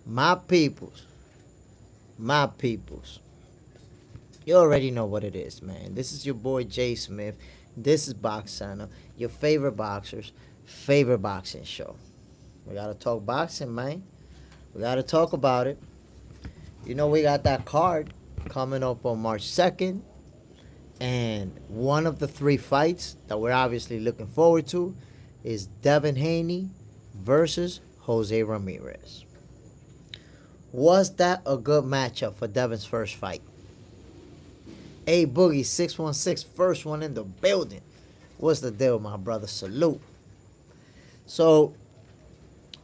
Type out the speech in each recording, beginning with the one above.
My peoples, my peoples. You already know what it is, man. This is your boy Jay Smith. This is Box Center, your favorite boxer's favorite boxing show. We gotta talk boxing, man. We gotta talk about it. You know, we got that card coming up on March 2nd. And one of the three fights that we're obviously looking forward to is Devin Haney versus Jose Ramirez. Was that a good matchup for Devin's first fight? A Boogie 616, first one in the building. What's the deal, my brother? Salute. So,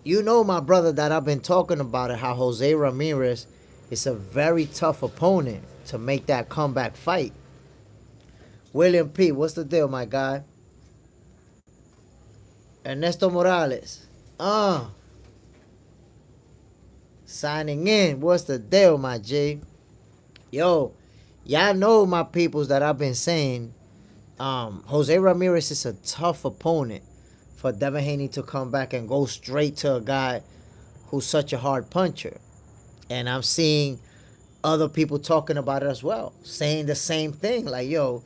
you know, my brother, that I've been talking about it, how Jose Ramirez is a very tough opponent to make that comeback fight. William P., what's the deal, my guy? Ernesto Morales. Signing in. What's the deal, my G? Yo, y'all know, my peoples, that I've been saying Jose Ramirez is a tough opponent for Devin Haney to come back and go straight to a guy who's such a hard puncher. And I'm seeing other people talking about it as well, saying the same thing. Like, yo,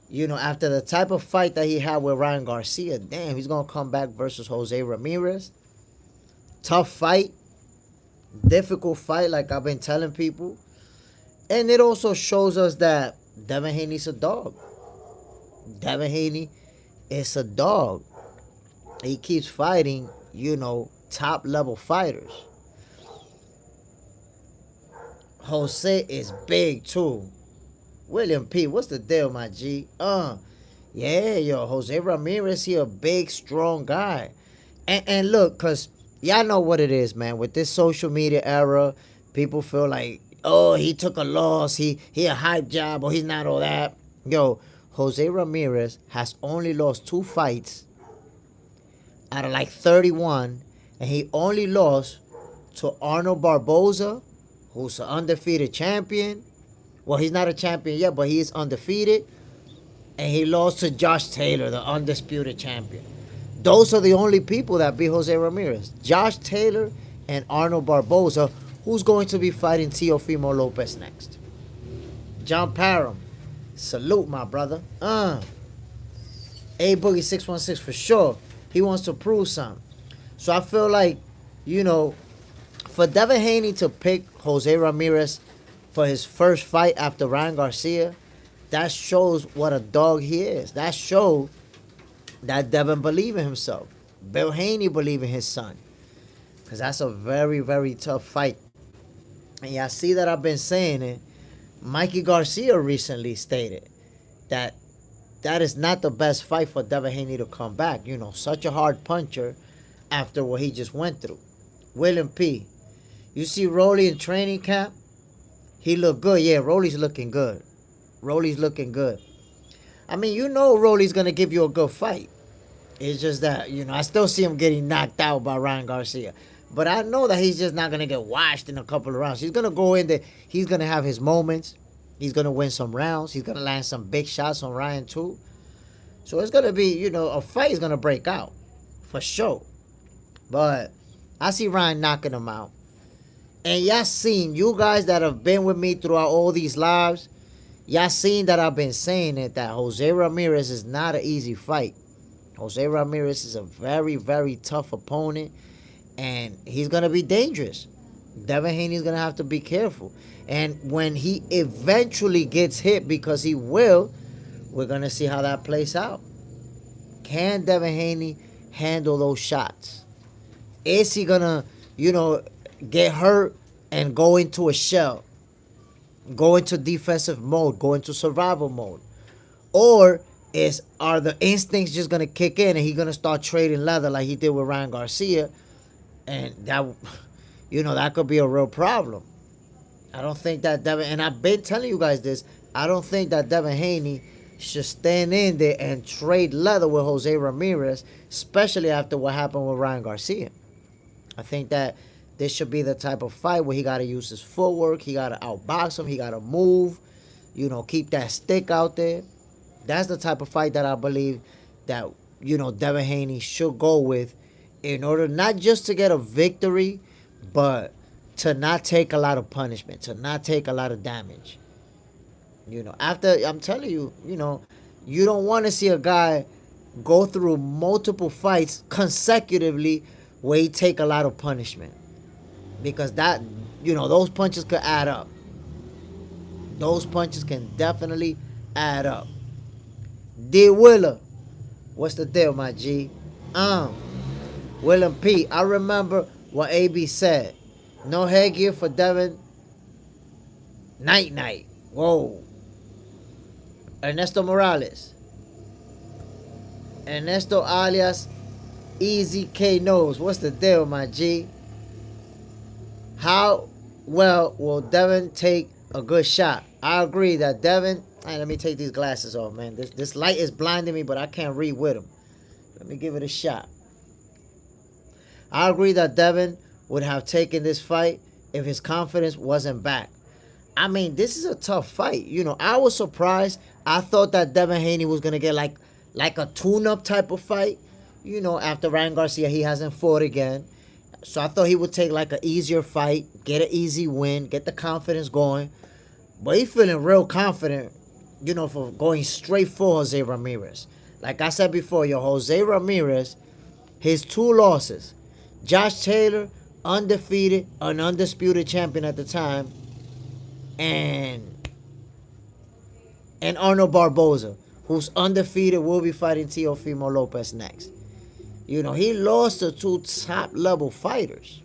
you know, after the type of fight that he had with Ryan Garcia, damn, he's going to come back versus Jose Ramirez. Tough fight. Difficult fight, like I've been telling people. And it also shows us that Devin Haney's a dog. Devin Haney is a dog. He keeps fighting, you know, top-level fighters. Jose is big, too. William P., what's the deal, my G? Yeah, yo, Jose Ramirez, he a big, strong guy. And look, because y'all know what it is, man. With this social media era, people feel like, oh, he took a loss, he a hype job, or he's not all that. Yo, Jose Ramirez has only lost 2 fights out of like 31, and he only lost to Arnold Barboza, who's an undefeated champion. Well, he's not a champion yet, but he is undefeated. And he lost to Josh Taylor, the undisputed champion. Those are the only people that beat Jose Ramirez. Josh Taylor and Arnold Barboza, who's going to be fighting Teofimo Lopez next. John Parham, salute, my brother. A Boogie 616 for sure. He wants to prove something. So I feel like, you know, for Devin Haney to pick Jose Ramirez for his first fight after Ryan Garcia, that shows what a dog he is. That shows that Devin believe in himself. Bill Haney believe in his son. Because that's a very, very tough fight. And y'all see that I've been saying it. Mikey Garcia recently stated that that is not the best fight for Devin Haney to come back. You know, such a hard puncher after what he just went through. William P., you see Rolly in training camp? He looked good. Yeah, Rolly's looking good. Rolly's looking good. I mean, you know Rolly's going to give you a good fight. It's just that, you know, I still see him getting knocked out by Ryan Garcia. But I know that he's just not going to get washed in a couple of rounds. He's going to go in there. He's going to have his moments. He's going to win some rounds. He's going to land some big shots on Ryan, too. So it's going to be, you know, a fight is going to break out. For sure. But I see Ryan knocking him out. And y'all seen, you guys that have been with me throughout all these lives, y'all seen that I've been saying it, that Jose Ramirez is not an easy fight. Jose Ramirez is a very, very tough opponent, and he's going to be dangerous. Devin Haney's going to have to be careful. And when he eventually gets hit, because he will, we're going to see how that plays out. Can Devin Haney handle those shots? Is he going to, you know, get hurt and go into a shell, go into defensive mode, go into survival mode? Or are the instincts just going to kick in and he's going to start trading leather like he did with Ryan Garcia? And that, you know, that could be a real problem. I don't think that Devin, and I've been telling you guys this, I don't think that Devin Haney should stand in there and trade leather with Jose Ramirez, especially after what happened with Ryan Garcia. I think that this should be the type of fight where he got to use his footwork. He got to outbox him. He got to move. You know, keep that stick out there. That's the type of fight that I believe that, you know, Devin Haney should go with in order not just to get a victory, but to not take a lot of punishment, to not take a lot of damage. After I'm telling you, you don't want to see a guy go through multiple fights consecutively where he take a lot of punishment, because those punches could add up. Those punches can definitely add up. D Willer, what's the deal, my G? William P. I remember what AB said. No headgear for Devin. Night night. Whoa. Ernesto Morales. Ernesto alias Easy K knows. What's the deal, my G? How well will Devin take a good shot? I agree that Devin. Hey, let me take these glasses off, man. This light is blinding me, but I can't read with them. Let me give it a shot. I agree that Devin would have taken this fight if his confidence wasn't back. I mean, this is a tough fight. I was surprised. I thought that Devin Haney was gonna get like a tune-up type of fight. After Ryan Garcia, he hasn't fought again. So I thought he would take like an easier fight, get an easy win, get the confidence going. But he's feeling real confident, for going straight for Jose Ramirez. Like I said before, Jose Ramirez, his 2 losses. Josh Taylor, undefeated, an undisputed champion at the time. And Arnold Barboza, who's undefeated, will be fighting Teofimo Lopez next. He lost to 2 top-level fighters.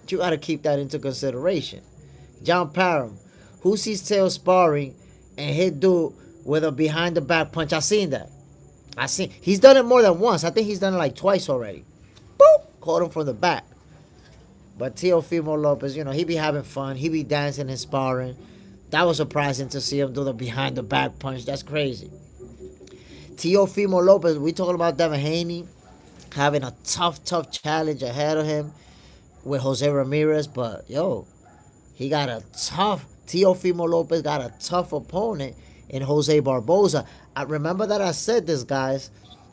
You got to keep that into consideration. John Parham, who sees Teo sparring and hit dude with a behind-the-back punch. I seen that. He's done it more than once. I think he's done it like twice already. Boop! Caught him from the back. But Teofimo Lopez, he be having fun. He be dancing and sparring. That was surprising to see him do the behind-the-back punch. That's crazy. Teofimo Lopez, we talking about Devin Haney having a tough challenge ahead of him with Jose Ramirez. But, Teofimo Lopez got a tough opponent in Jose Barboza. I remember that I said this, guys.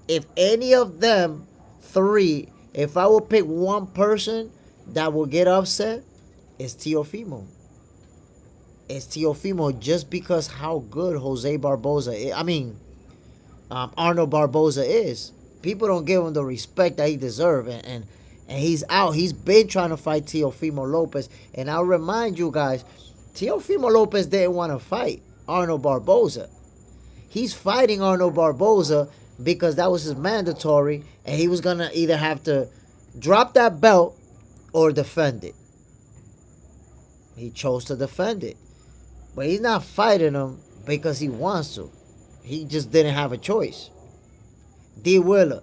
If any of them 3, if I would pick one person that will get upset, it's Teofimo. It's Teofimo just because how good Jose Barboza is. Arnold Barboza is. People don't give him the respect that he deserves. And he's out. He's been trying to fight Teofimo Lopez. And I'll remind you guys, Teofimo Lopez didn't want to fight Arnold Barboza. He's fighting Arnold Barboza because that was his mandatory. And he was going to either have to drop that belt or defend it. He chose to defend it. But he's not fighting him because he wants to. He just didn't have a choice. D. Willer.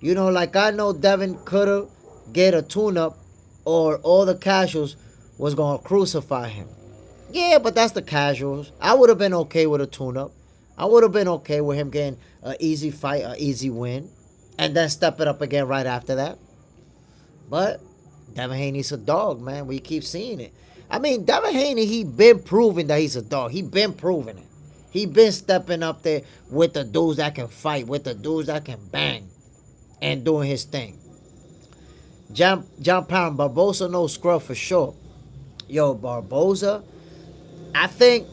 I know Devin could have get a tune-up or all the casuals was going to crucify him. Yeah, but that's the casuals. I would have been okay with a tune-up. I would have been okay with him getting an easy fight, an easy win, and then step it up again right after that. But Devin Haney's a dog, man. We keep seeing it. Devin Haney, he been proving that he's a dog. He been proving it. He been stepping up there with the dudes that can fight, with the dudes that can bang, and doing his thing. John Parham, Barboza no scrub for sure. Barboza, I think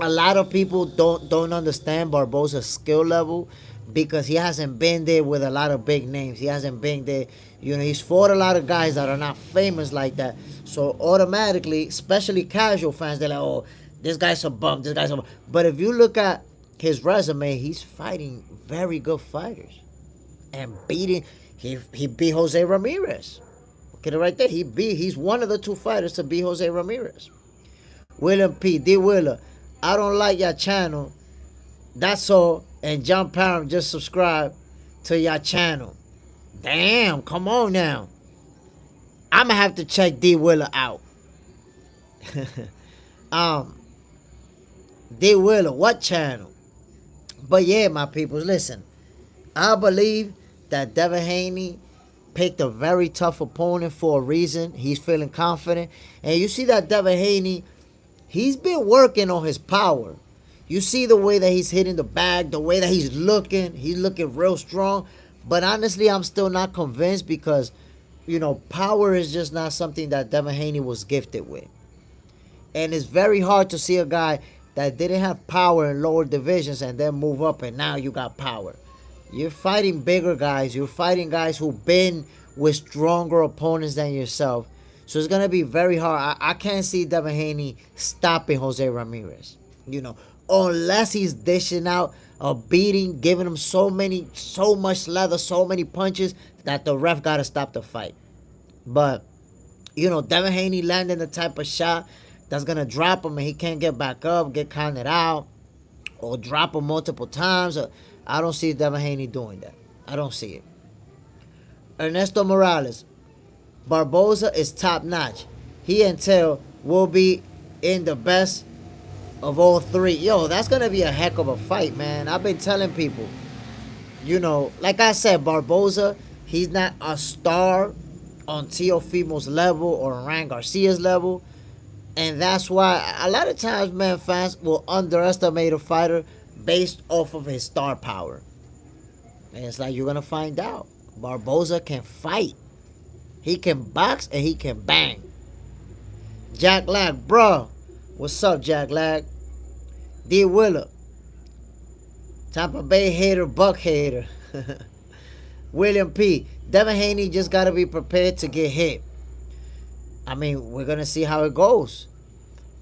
a lot of people don't understand Barboza's skill level because he hasn't been there with a lot of big names. He hasn't been there. He's fought a lot of guys that are not famous like that. So automatically, especially casual fans, they're like, oh, this guy's a bum, this guy's a bum. But if you look at his resume, he's fighting very good fighters. And he beat Jose Ramirez. Look at it right there. He's one of the 2 fighters to beat Jose Ramirez. William P. D. Willer, I don't like your channel. That's all. And John Parham just subscribe to your channel. Damn, come on now. I'm going to have to check D. Willer out. D. Willer, what channel? But yeah, my people, listen. I believe that Devin Haney picked a very tough opponent for a reason. He's feeling confident. And you see that Devin Haney, he's been working on his power. You see the way that he's hitting the bag, the way that he's looking. He's looking real strong. But honestly, I'm still not convinced because power is just not something that Devin Haney was gifted with. And it's very hard to see a guy that didn't have power in lower divisions and then move up and now you got power. You're fighting bigger guys. You're fighting guys who've been with stronger opponents than yourself. So it's going to be very hard. I can't see Devin Haney stopping Jose Ramirez. Unless he's dishing out a beating, giving him so much leather, so many punches that the ref got to stop the fight. But, Devin Haney landing the type of shot that's going to drop him and he can't get back up, get counted out, or drop him multiple times. I don't see Devin Haney doing that. I don't see it. Ernesto Morales. Barboza is top notch. He and Till will be in the best of all three. Yo, that's going to be a heck of a fight, man. I've been telling people, like I said, Barboza, he's not a star on Teofimo's level or Ryan Garcia's level. And that's why a lot of times, man, fans will underestimate a fighter based off of his star power. And it's like you're going to find out. Barboza can fight. He can box and he can bang. Jack Lag, bro. What's up, Jack Lag? D. Willer. Tampa Bay hater, Buck hater. William P. Devin Haney just got to be prepared to get hit. I mean, we're going to see how it goes.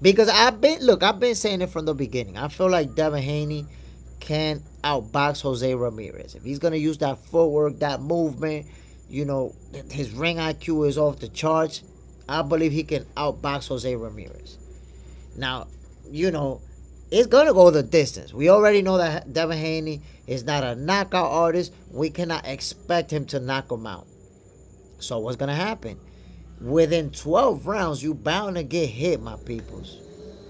Because I've been saying it from the beginning. I feel like Devin Haney can outbox Jose Ramirez. If he's going to use that footwork, that movement, his ring IQ is off the charts. I believe he can outbox Jose Ramirez. Now, it's going to go the distance. We already know that Devin Haney is not a knockout artist. We cannot expect him to knock him out. So what's going to happen? Within 12 rounds, you bound to get hit, my peoples.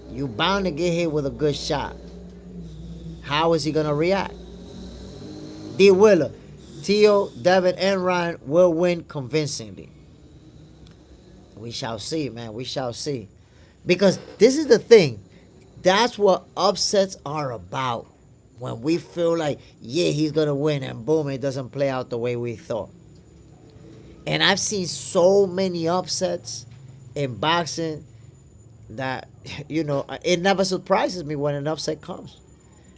You bound to get hit with a good shot. How is he going to react? D. Willer, Tio, Devin, and Ryan will win convincingly. We shall see, man. We shall see. Because this is the thing. That's what upsets are about. When we feel like, yeah, he's going to win, and boom, it doesn't play out the way we thought. And I've seen so many upsets in boxing that, it never surprises me when an upset comes.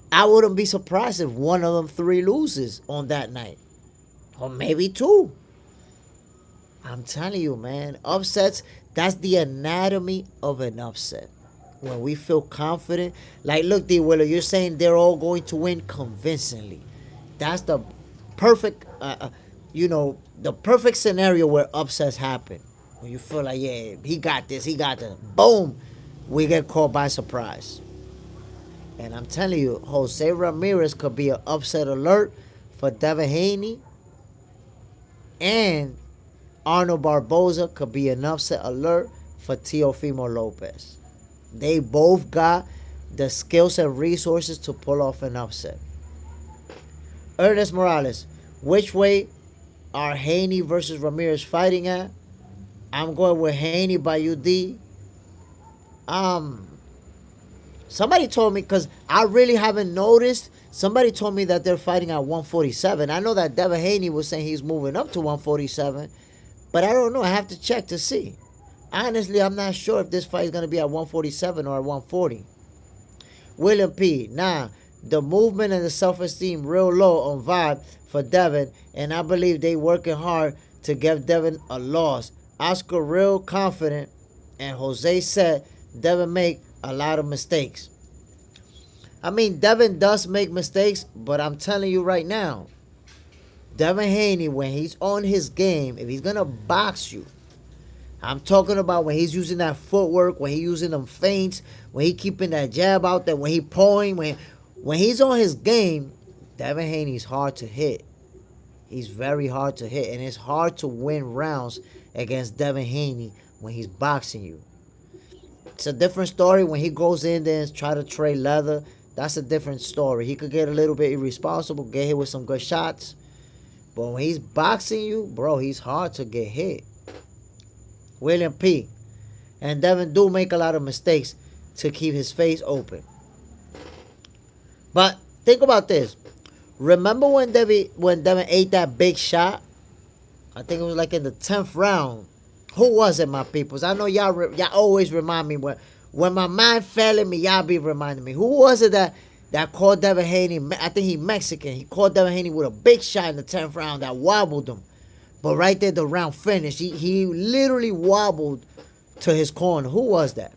I wouldn't be surprised if one of them three loses on that night. Or maybe two. I'm telling you, man. Upsets, that's the anatomy of an upset. When we feel confident. Like, look, D. Willer, you're saying they're all going to win convincingly. That's the perfect, the perfect scenario where upsets happen. When you feel like, yeah, he got this. Boom. We get caught by surprise. And I'm telling you, Jose Ramirez could be an upset alert for Devin Haney. And Arnold Barboza could be an upset alert for Teofimo Lopez. They both got the skills and resources to pull off an upset. Ernest Morales, which way are Haney versus Ramirez fighting at? I'm going with Haney by UD. Somebody told me, because I really haven't noticed, somebody told me that they're fighting at 147. I know that Devin Haney was saying he's moving up to 147, but I don't know. I have to check to see. Honestly, I'm not sure if this fight is going to be at 147 or at 140. William P. Nah, the movement and the self-esteem real low on vibe for Devin, and I believe they working hard to give Devin a loss. Oscar real confident, and Jose said Devin make a lot of mistakes. I mean, Devin does make mistakes, but I'm telling you right now, Devin Haney, when he's on his game, if he's going to box you, I'm talking about when he's using that footwork, when he's using them feints, when he keeping that jab out there, when he pulling, when he's on his game, Devin Haney's hard to hit. He's very hard to hit, and it's hard to win rounds against Devin Haney when he's boxing you. It's a different story when he goes in there and try to trade leather. That's a different story. He could get a little bit irresponsible, get hit with some good shots. But when he's boxing you, bro, he's hard to get hit. William P. And Devin do make a lot of mistakes to keep his face open. But think about this. Remember when Devin ate that big shot? I think it was like in the 10th round. Who was it, my peoples? I know y'all always remind me when my mind failing me, y'all be reminding me. Who was it that caught Devin Haney? I think he Mexican. He caught Devin Haney with a big shot in the 10th round that wobbled him. But right there, the round finished. He literally wobbled to his corner. Who was that?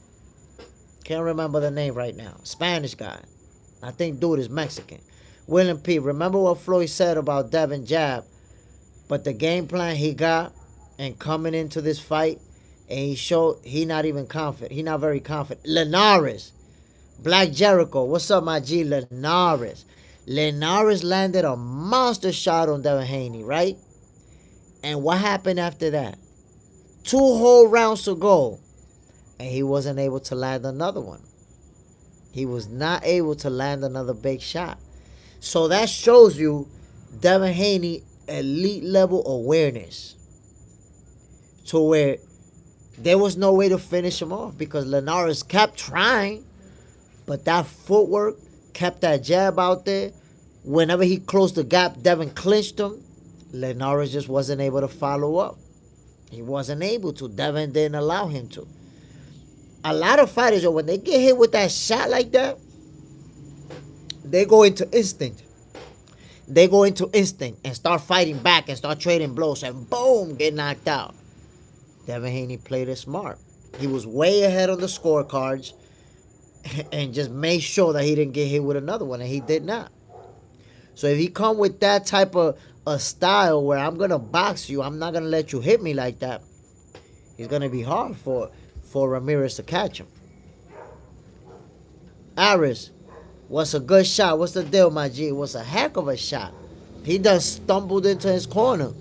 Can't remember the name right now. Spanish guy. I think dude is Mexican. William P. Remember what Floyd said about Devin jab, but the game plan he got and coming into this fight, and he showed he not even confident. He not very confident. Linares. Black Jericho. What's up, my G? Linares. Linares landed a monster shot on Devin Haney, right? And what happened after that? 2 whole rounds to go. And he wasn't able to land another one. He was not able to land another big shot. So that shows you Devin Haney elite level awareness. To where there was no way to finish him off because Linares kept trying. But that footwork kept that jab out there. Whenever he closed the gap, Devin clinched him. Linares just wasn't able to follow up. He wasn't able to. Devin didn't allow him to. A lot of fighters, when they get hit with that shot like that, they go into instinct. They go into instinct and start fighting back and start trading blows and boom, get knocked out. Devin Haney played it smart. He was way ahead on the scorecards and just made sure that he didn't get hit with another one, and he did not. So if he come with that type of a style where I'm going to box you, I'm not going to let you hit me like that, it's going to be hard for Ramirez to catch him. Aris, what's a good shot? What's the deal, my G? What's a heck of a shot? He done stumbled into his corner.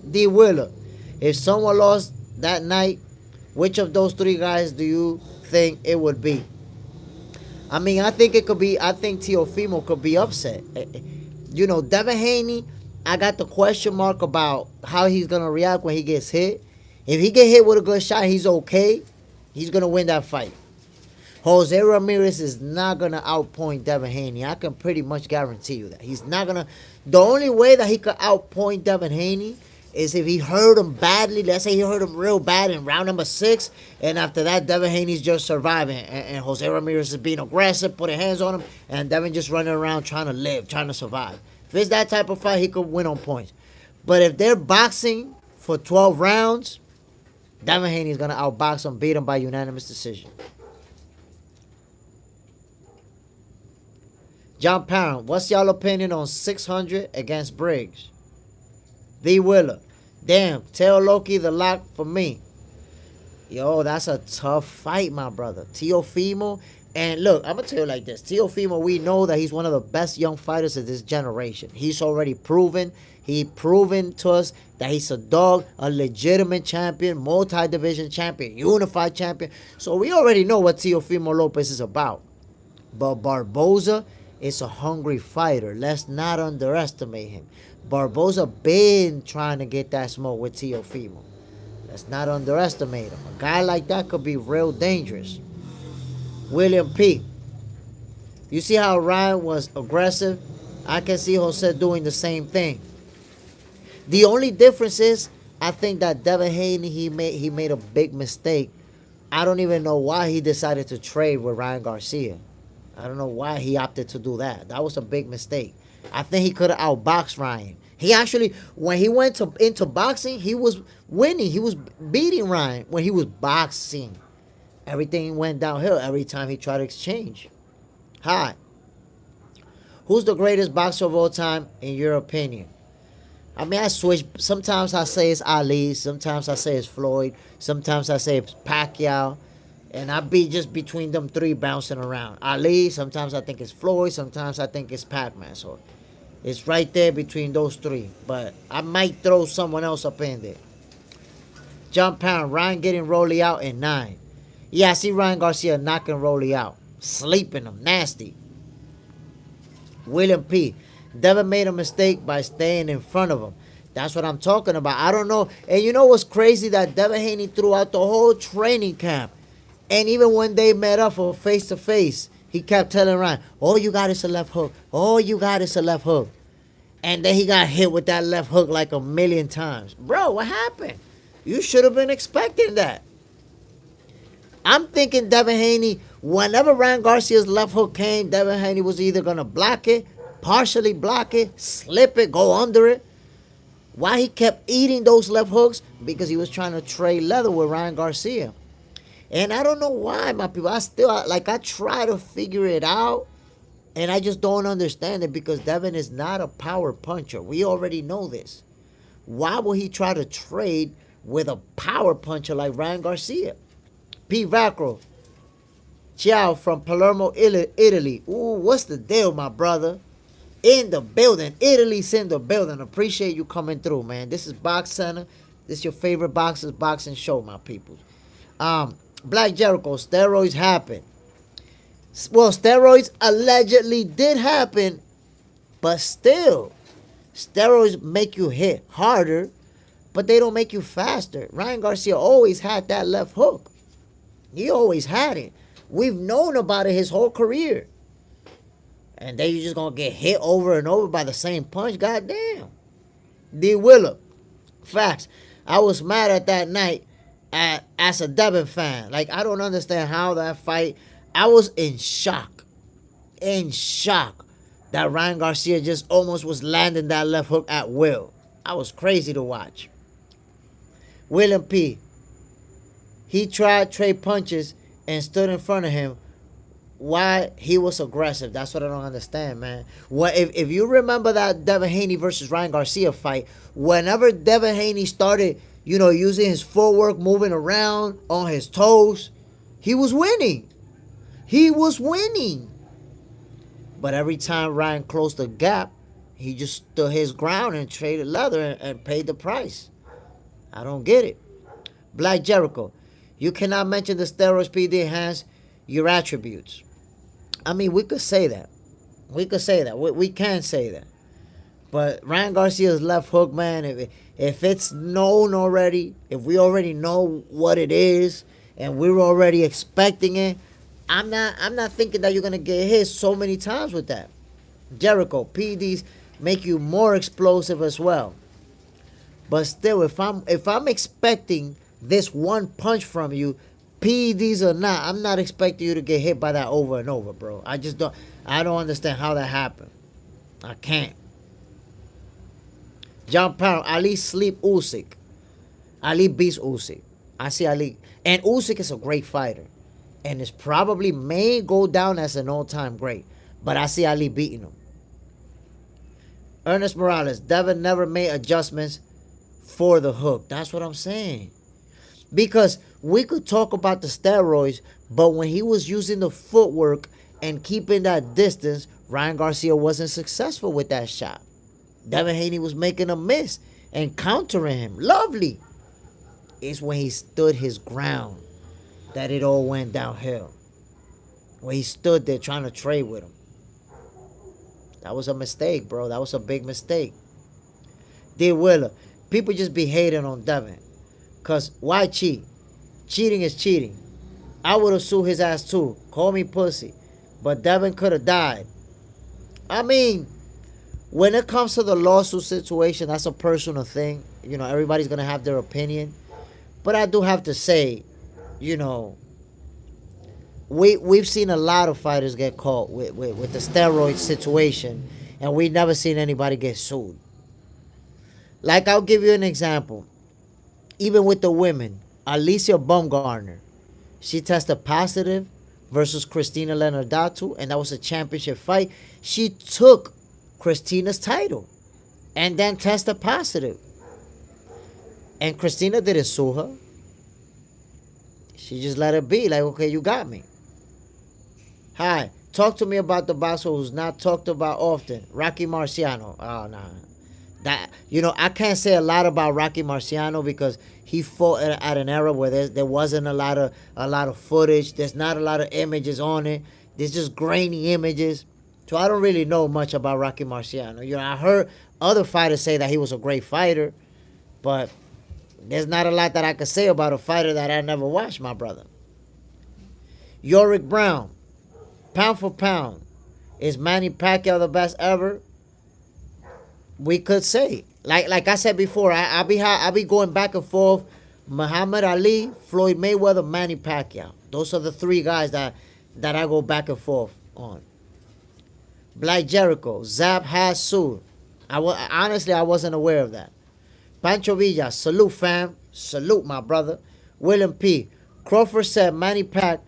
D. Willer, if someone lost that night, which of those 3 guys do you think it would be? I mean, I think Teofimo could be upset. You know, Devin Haney, I got the question mark about how he's going to react when he gets hit. If he get hit with a good shot, he's okay. He's going to win that fight. Jose Ramirez is not going to outpoint Devin Haney. I can pretty much guarantee you that. He's not going to. The only way that he could outpoint Devin Haney is if he hurt him badly. Let's say he hurt him real bad in round number 6. And after that, Devin Haney's just surviving. And Jose Ramirez is being aggressive, putting hands on him. And Devin just running around trying to live, trying to survive. If it's that type of fight, he could win on points. But if they're boxing for 12 rounds, Devin Haney is going to outbox him, beat him by unanimous decision. John Parent, what's y'all opinion on 600 against Briggs? V. Willer, damn, tell Loki the lock for me. Yo, that's a tough fight, my brother. Teofimo, and look, I'm going to tell you like this. Teofimo, we know that he's one of the best young fighters of this generation. He's already proven. He proven to us that he's a dog, a legitimate champion, multi-division champion, unified champion. So we already know what Teofimo Lopez is about. But Barboza is a hungry fighter. Let's not underestimate him. Barboza been trying to get that smoke with Teofimo. Let's not underestimate him. A guy like that could be real dangerous. William P. You see how Ryan was aggressive? I can see Jose doing the same thing. The only difference is, I think that Devin Haney, he made a big mistake. I don't even know why he decided to trade with Ryan Garcia. I don't know why he opted to do that. That was a big mistake. I think he could have outboxed Ryan. He actually, when he went into boxing, he was winning. He was beating Ryan when he was boxing. Everything went downhill every time he tried to exchange. Hi. Who's the greatest boxer of all time, in your opinion? I mean, I switch. Sometimes I say it's Ali. Sometimes I say it's Floyd. Sometimes I say it's Pacquiao. And I be just between them 3 bouncing around. Ali, sometimes I think it's Floyd. Sometimes I think it's Pac-Man. So it's right there between those 3. But I might throw someone else up in there. John Pound, Ryan getting Rolly out in 9. Yeah, I see Ryan Garcia knocking Rolly out. Sleeping him. Nasty. William P. Devin made a mistake by staying in front of him. That's what I'm talking about. I don't know. And you know what's crazy? That Devin Haney threw out the whole training camp. And even when they met up for face-to-face, he kept telling Ryan, all you got is a left hook. All you got is a left hook. And then he got hit with that left hook like a million times. Bro, what happened? You should have been expecting that. I'm thinking Devin Haney, whenever Ryan Garcia's left hook came, Devin Haney was either going to block it, partially block it, slip it, go under it. Why he kept eating those left hooks? Because he was trying to trade leather with Ryan Garcia. And I don't know why, my people. I try to figure it out. And I just don't understand it because Devin is not a power puncher. We already know this. Why would he try to trade with a power puncher like Ryan Garcia? P. Vacro, ciao from Palermo, Italy. Ooh, what's the deal, my brother? In the building. Italy's in the building. Appreciate you coming through, man. This is Box Center. This is your favorite boxing show, my people. Black Jericho, steroids happen. Well, steroids allegedly did happen, but still, steroids make you hit harder, but they don't make you faster. Ryan Garcia always had that left hook. He always had it. We've known about it his whole career. And then you're just going to get hit over and over by the same punch? Goddamn. D. Willer. Facts. I was mad at that night as a Devin fan. Like, I don't understand how that fight... I was in shock. In shock that Ryan Garcia just almost was landing that left hook at will. I was crazy to watch. William P. He tried trade punches and stood in front of him. Why he was aggressive? That's what I don't understand, man. What if you remember that Devin Haney versus Ryan Garcia fight? Whenever Devin Haney started, using his footwork, moving around on his toes, he was winning. He was winning. But every time Ryan closed the gap, he just stood his ground and traded leather and paid the price. I don't get it. Black Jericho, you cannot mention the steroids PD enhance your attributes. I mean, we could say that. We can say that. But Ryan Garcia's left hook, man, if it's known already, if we already know what it is, and we're already expecting it, I'm not thinking that you're gonna get hit so many times with that. Jericho, PEDs make you more explosive as well. But still, if I'm expecting this one punch from you, PEDs or not, I'm not expecting you to get hit by that over and over, bro. I don't understand how that happened. I can't. John Powell, Ali sleep Usyk. Ali beats Usyk. I see Ali. And Usyk is a great fighter. And it's probably may go down as an all-time great. But I see Ali beating him. Ernest Morales, Devin never made adjustments for the hook. That's what I'm saying. Because we could talk about the steroids, but when he was using the footwork and keeping that distance, Ryan Garcia wasn't successful with that shot. Devin Haney was making a miss and countering him. Lovely. It's when he stood his ground that it all went downhill. When he stood there trying to trade with him. That was a mistake, bro. That was a big mistake. Dear Willer, people just be hating on Devin. Because why cheat? Cheating is cheating. I would have sued his ass too. Call me pussy. But Devin could have died. I mean, when it comes to the lawsuit situation, that's a personal thing. Everybody's going to have their opinion. But I do have to say, we've seen a lot of fighters get caught with the steroid situation, and we've never seen anybody get sued. Like, I'll give you an example. Even with the women, Alicia Baumgartner, she tested positive versus Christina Leonardatu, and that was a championship fight. She took Christina's title and then tested positive. And Christina didn't sue her. She just let it be. Like, okay, you got me. Hi. Talk to me about the boxer who's not talked about often. Rocky Marciano. Oh, nah. I can't say a lot about Rocky Marciano because he fought at an era where there wasn't a lot of footage. There's not a lot of images on it. There's just grainy images. So I don't really know much about Rocky Marciano. I heard other fighters say that he was a great fighter, but there's not a lot that I could say about a fighter that I never watched, my brother. Yorick Brown, pound for pound, is Manny Pacquiao the best ever? We could say, like I said before, I be going back and forth. Muhammad Ali, Floyd Mayweather, Manny Pacquiao. Those are the three guys that I go back and forth on. Black Jericho, Zab has sued. Honestly, I wasn't aware of that. Pancho Villa, salute fam, salute my brother. William P. Crawford said Manny Pac,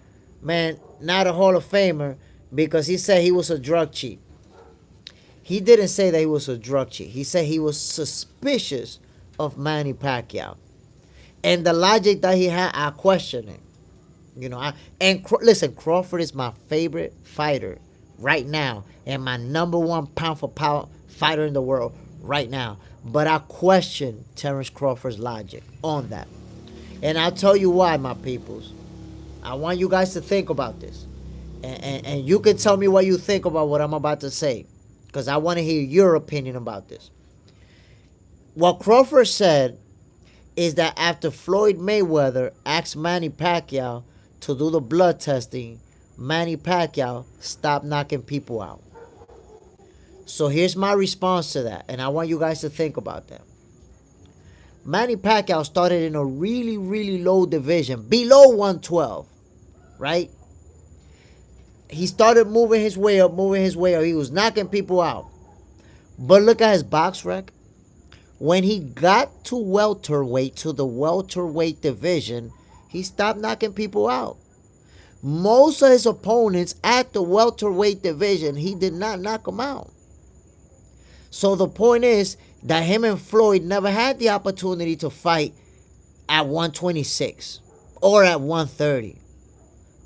man, not a Hall of Famer because he said he was a drug cheat. He didn't say that he was a drug cheat. He said he was suspicious of Manny Pacquiao. And the logic that he had, I question it. You know, listen, Crawford is my favorite fighter right now and my number one pound for pound fighter in the world right now. But I question Terence Crawford's logic on that. And I'll tell you why, my peoples. I want you guys to think about this. And you can tell me what you think about what I'm about to say. Because I want to hear your opinion about this. What Crawford said is that after Floyd Mayweather asked Manny Pacquiao to do the blood testing, Manny Pacquiao stopped knocking people out. So here's my response to that, and I want you guys to think about that. Manny Pacquiao started in a really, really low division, below 112, right? He started moving his way up. He was knocking people out. But look at his box rec. When he got to welterweight, to the welterweight division, he stopped knocking people out. Most of his opponents at the welterweight division, he did not knock them out. So the point is that him and Floyd never had the opportunity to fight at 126 or at 130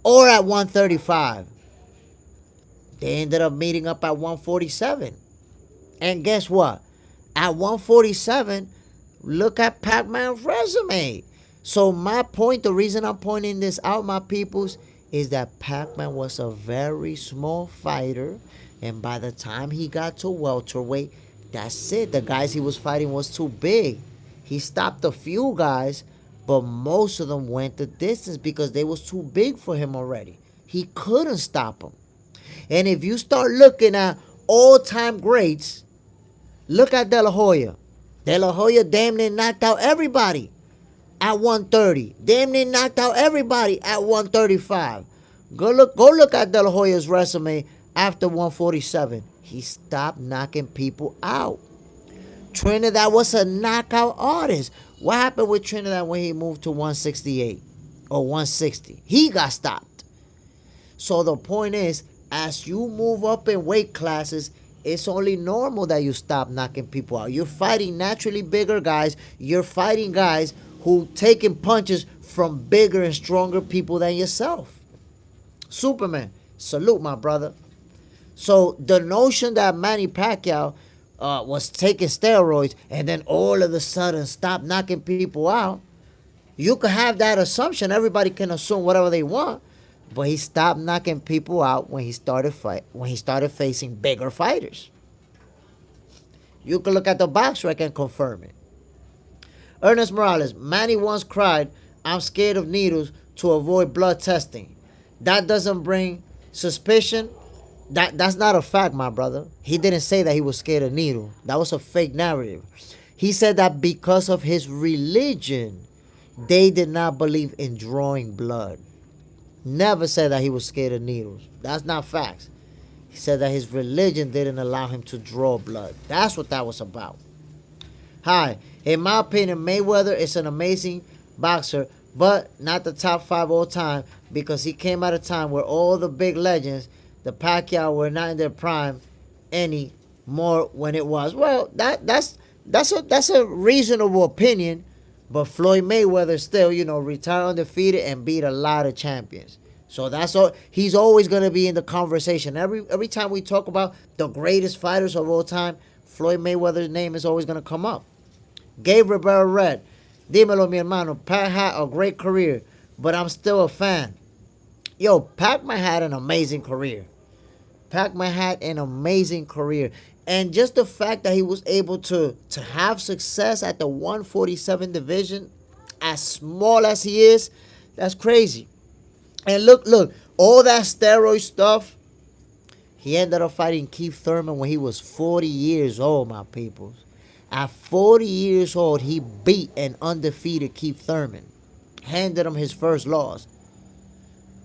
or at 135. They ended up meeting up at 147. And guess what? At 147, look at Pac-Man's resume. So my point, the reason I'm pointing this out, my peoples, is that Pac-Man was a very small fighter. And by the time he got to welterweight, that's it. The guys he was fighting was too big. He stopped a few guys, but most of them went the distance because they was too big for him already. He couldn't stop them. And if you start looking at all-time greats, look at De La Hoya. De La Hoya damn near knocked out everybody at 130. Damn near knocked out everybody at 135. Go look at De La Hoya's resume after 147. He stopped knocking people out. Trinidad was a knockout artist. What happened with Trinidad when he moved to 168 or 160? He got stopped. So the point is, as you move up in weight classes, it's only normal that you stop knocking people out. You're fighting naturally bigger guys. You're fighting guys who taking punches from bigger and stronger people than yourself. Superman, salute my brother. So the notion that Manny Pacquiao was taking steroids and then all of a sudden stopped knocking people out, you could have that assumption. Everybody can assume whatever they want. But he stopped knocking people out when he started facing bigger fighters. You can look at the box rec and confirm it. Ernest Morales, Manny once cried, "I'm scared of needles to avoid blood testing." That doesn't bring suspicion. That's not a fact, my brother. He didn't say that he was scared of needles. That was a fake narrative. He said that because of his religion, they did not believe in drawing blood. Never said that he was scared of needles. That's not facts. He said that his religion didn't allow him to draw blood. That's what that was about. Hi, in my opinion, Mayweather is an amazing boxer, but not the top 5 all time because he came at a time where all the big legends, the Pacquiao, were not in their prime anymore when it was. Well, that's a reasonable opinion. But Floyd Mayweather still, retired undefeated and beat a lot of champions. So that's all. He's always going to be in the conversation. Every time we talk about the greatest fighters of all time, Floyd Mayweather's name is always going to come up. Gabe Rivera Red. Dímelo, mi hermano. Pat had a great career, but I'm still a fan. Yo, Pac-Man had an amazing career. Pac-Man had an amazing career. And just the fact that he was able to have success at the 147 division, as small as he is, that's crazy. And look, all that steroid stuff, He ended up fighting Keith Thurman when he was 40 years old, my peoples. At 40 years old, he beat an undefeated Keith Thurman. Handed him his first loss.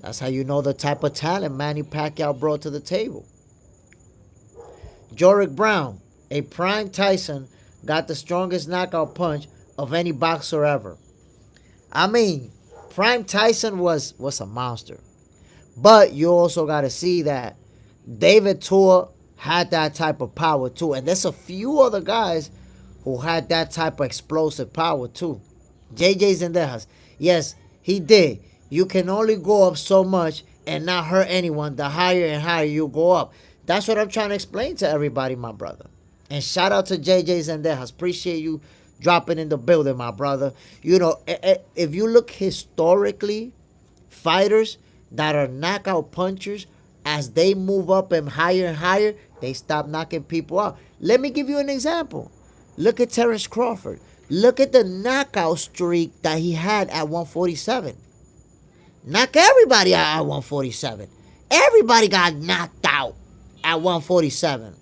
That's how you know the type of talent Manny Pacquiao brought to the table. Jorick Brown, a prime Tyson, got the strongest knockout punch of any boxer ever. I mean, prime Tyson was a monster. But you also got to see that David Tua had that type of power too. And there's a few other guys who had that type of explosive power too. JJ Zendejas, yes, he did. You can only go up so much and not hurt anyone. The higher and higher you go up. That's what I'm trying to explain to everybody, my brother. And shout out to JJ Zendejas. Appreciate you dropping in the building, my brother. You know, if you look historically, fighters that are knockout punchers, as they move up and higher, they stop knocking people out. Let me give you an example. Look at Terrence Crawford. Look at the knockout streak that he had at 147. Knock everybody out at 147. Everybody got knocked out at 147.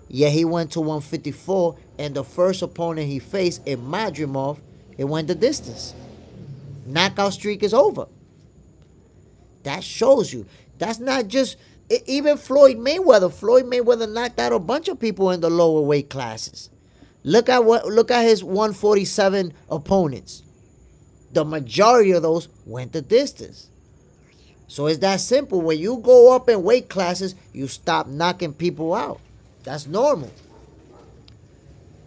Yeah, he went to 154, and the first opponent he faced in Madrimov, it went the distance. Knockout streak is over. That shows you. That's not just even Floyd Mayweather. Floyd Mayweather knocked out a bunch of people in the lower weight classes. Look at his 147 opponents. The majority of those went the distance. So it's that simple. When you go up in weight classes, you stop knocking people out. That's normal.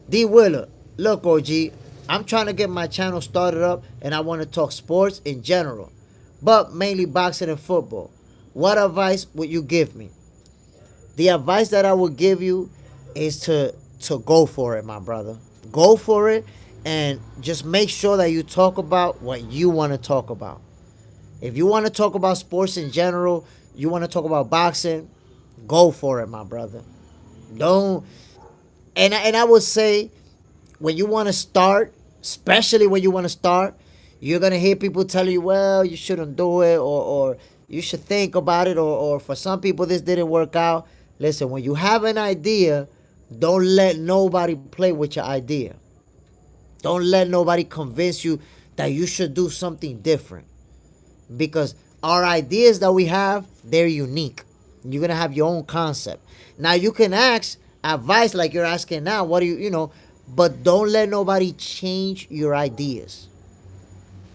D Willer, look, OG, I'm trying to get my channel started up and I want to talk sports in general, but mainly boxing and football. What advice would you give me? The advice that I would give you is to go for it, my brother. Go for it and just make sure that you talk about what you want to talk about. If you want to talk about sports in general, you want to talk about boxing, go for it, my brother. Don't. And I would say when you want to start, especially when you want to start, you're going to hear people tell you, well, you shouldn't do it, or you should think about it, or for some people this didn't work out. Listen, when you have an idea, don't let nobody play with your idea. Don't let nobody convince you that you should do something different. Because our ideas that we have, they're unique. You're going to have your own concept. Now, you can ask advice like you're asking now. What do you, but don't let nobody change your ideas.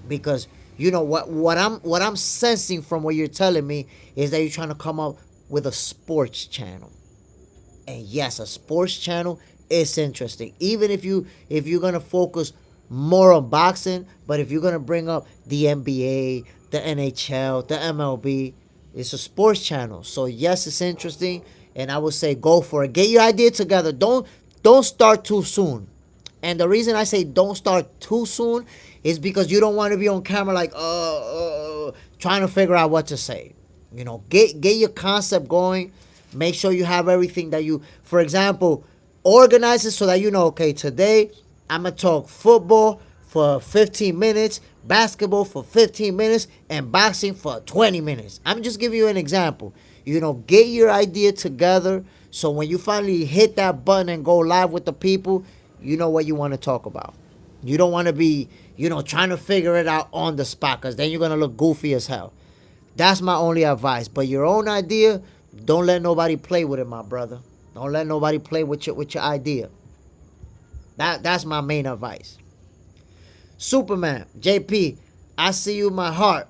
Because, what I'm sensing from what you're telling me is that you're trying to come up with a sports channel. And yes, a sports channel is interesting. Even if you're going to focus more on boxing, but if you're going to bring up the NBA, the NHL, the MLB, it's a sports channel. So yes, it's interesting, and I would say go for it. Get your idea together. Don't start too soon. And the reason I say don't start too soon is because you don't want to be on camera like trying to figure out what to say. Get your concept going. Make sure you have everything that you, for example, organize it so that okay, today I'm going to talk football for 15 minutes, basketball for 15 minutes, and boxing for 20 minutes. I'm just giving you an example. Get your idea together so when you finally hit that button and go live with the people, you know what you want to talk about. You don't want to be, trying to figure it out on the spot, because then you're going to look goofy as hell. That's my only advice. But your own idea, don't let nobody play with it, my brother. Don't let nobody play with your idea. That's my main advice. Superman, JP, I see you in my heart.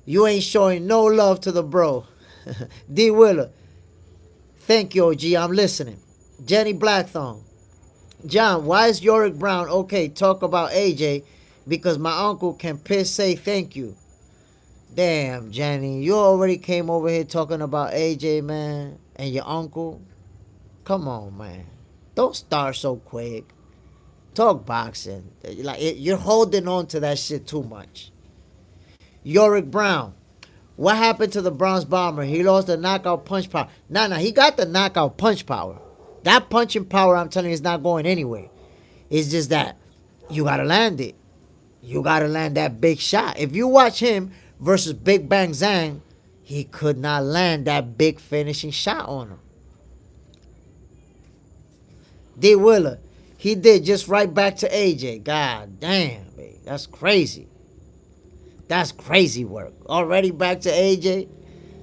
You ain't showing no love to the bro. D Willer, thank you, OG. I'm listening. Jenny Blackthorn, John, why is Jorick Brown okay? Talk about AJ because my uncle can say thank you. Damn, Jenny, you already came over here talking about AJ, man, and your uncle. Come on, man. Don't start so quick. Talk boxing. You're holding on to that shit too much. Jorick Brown. What happened to the bronze bomber? He lost the knockout punch power. Nah, he got the knockout punch power. That punching power, I'm telling you, is not going anywhere. It's just that you got to land it. You got to land that big shot. If you watch him versus Big Bang Zhang, he could not land that big finishing shot on him. D. Willer, he did just right back to AJ. God damn, man. That's crazy. That's crazy work. Already back to AJ.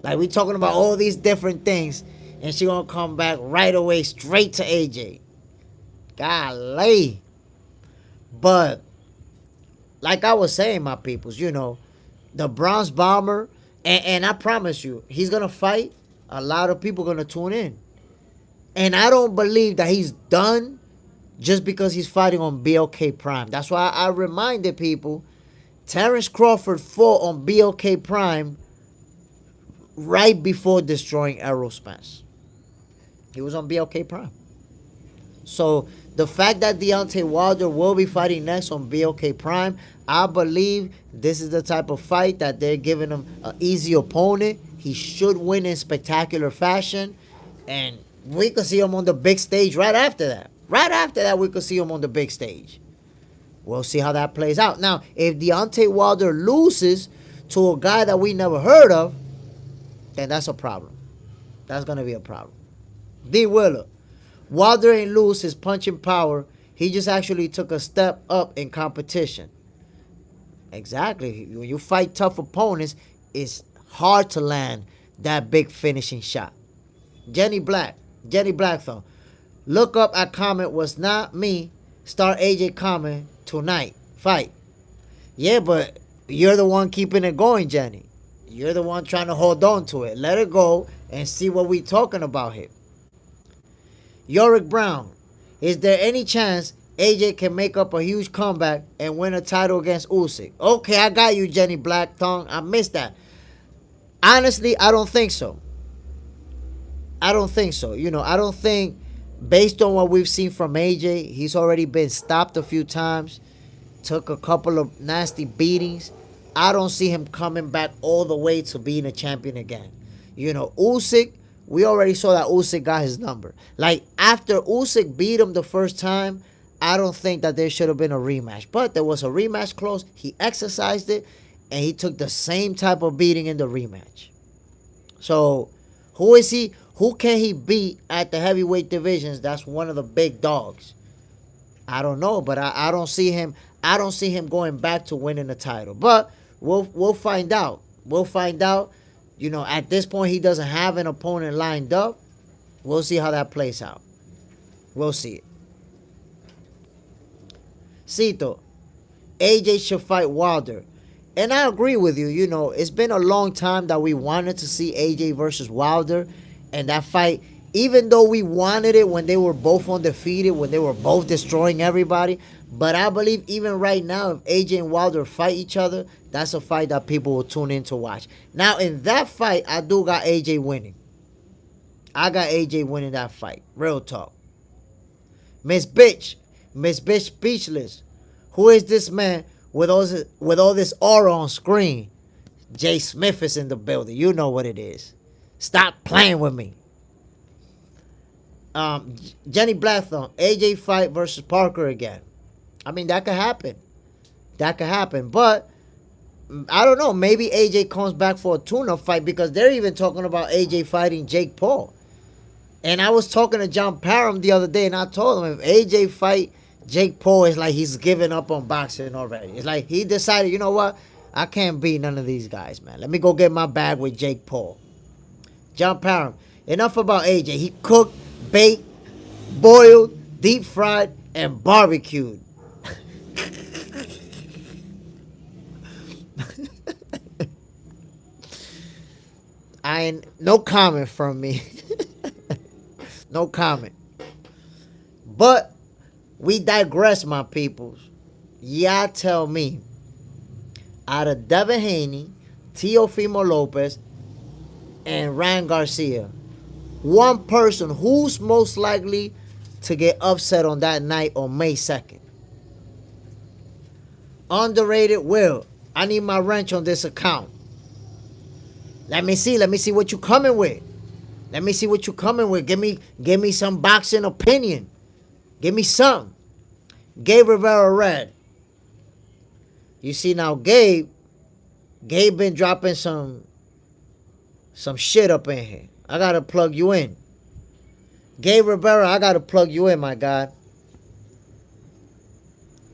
Like, we talking about all these different things, and she gonna come back right away straight to AJ. Golly. But like I was saying, my peoples, the bronze bomber, and I promise you, he's gonna fight. A lot of people gonna tune in. And I don't believe that he's done just because he's fighting on BLK Prime. That's why I reminded people, Terrence Crawford fought on BLK Prime right before destroying Errol Spence. He was on BLK Prime. So the fact that Deontay Wilder will be fighting next on BLK Prime, I believe this is the type of fight that they're giving him an easy opponent. He should win in spectacular fashion. And we could see him on the big stage right after that. Right after that, we could see him on the big stage. We'll see how that plays out. Now, if Deontay Wilder loses to a guy that we never heard of, then that's a problem. That's going to be a problem. D. Willer. Wilder ain't lose his punching power. He just actually took a step up in competition. Exactly. When you fight tough opponents, it's hard to land that big finishing shot. Jenny Blackthorn. Look up at comment was not me. Start AJ comment tonight. Fight. Yeah, but you're the one keeping it going, Jenny. You're the one trying to hold on to it. Let it go and see what we talking about here. Yorick Brown. Is there any chance AJ can make up a huge comeback and win a title against Usyk? Okay, I got you, Jenny Blackthorn. I missed that. Honestly, I don't think so. I don't think, based on what we've seen from AJ, he's already been stopped a few times, took a couple of nasty beatings. I don't see him coming back all the way to being a champion again. Usyk, we already saw that Usyk got his number. Like, after Usyk beat him the first time, I don't think that there should have been a rematch. But there was a rematch clause. He exercised it, and he took the same type of beating in the rematch. So, who is he? Who can he beat at the heavyweight divisions? That's one of the big dogs. I don't know, but I don't see him. I don't see him going back to winning the title. But we'll find out. We'll find out. At this point, he doesn't have an opponent lined up. We'll see how that plays out. We'll see it. Cito, AJ should fight Wilder. And I agree with you. It's been a long time that we wanted to see AJ versus Wilder. And that fight, even though we wanted it when they were both undefeated, when they were both destroying everybody, but I believe even right now, if AJ and Wilder fight each other, that's a fight that people will tune in to watch. Now, in that fight, I do got AJ winning. I got AJ winning that fight. Real talk. Miss Bitch Speechless. Who is this man with all this aura on screen? Jay Smith is in the building. You know what it is. Stop playing with me. Jenny Blackthorn, AJ fight versus Parker again. I mean, that could happen. But I don't know. Maybe AJ comes back for a tune-up fight, because they're even talking about AJ fighting Jake Paul. And I was talking to John Parham the other day, and I told him, if AJ fight Jake Paul, it's like he's giving up on boxing already. It's like he decided, you know what? I can't beat none of these guys, man. Let me go get my bag with Jake Paul. John Parham, enough about AJ. He cooked, baked, boiled, deep fried, and barbecued. No comment from me. No comment. But we digress, my peoples. Y'all tell me, out of Devin Haney, Teofimo Lopez, and Ryan Garcia, one person who's most likely to get upset on that night on May 2nd. Underrated Will. I need my wrench on this account. Let me see what you coming with. Give me some boxing opinion. Give me some. Gabe Rivera Red. You see now, Gabe been dropping some some shit up in here. I gotta plug you in. Gabe Rivera, I gotta plug you in, my guy.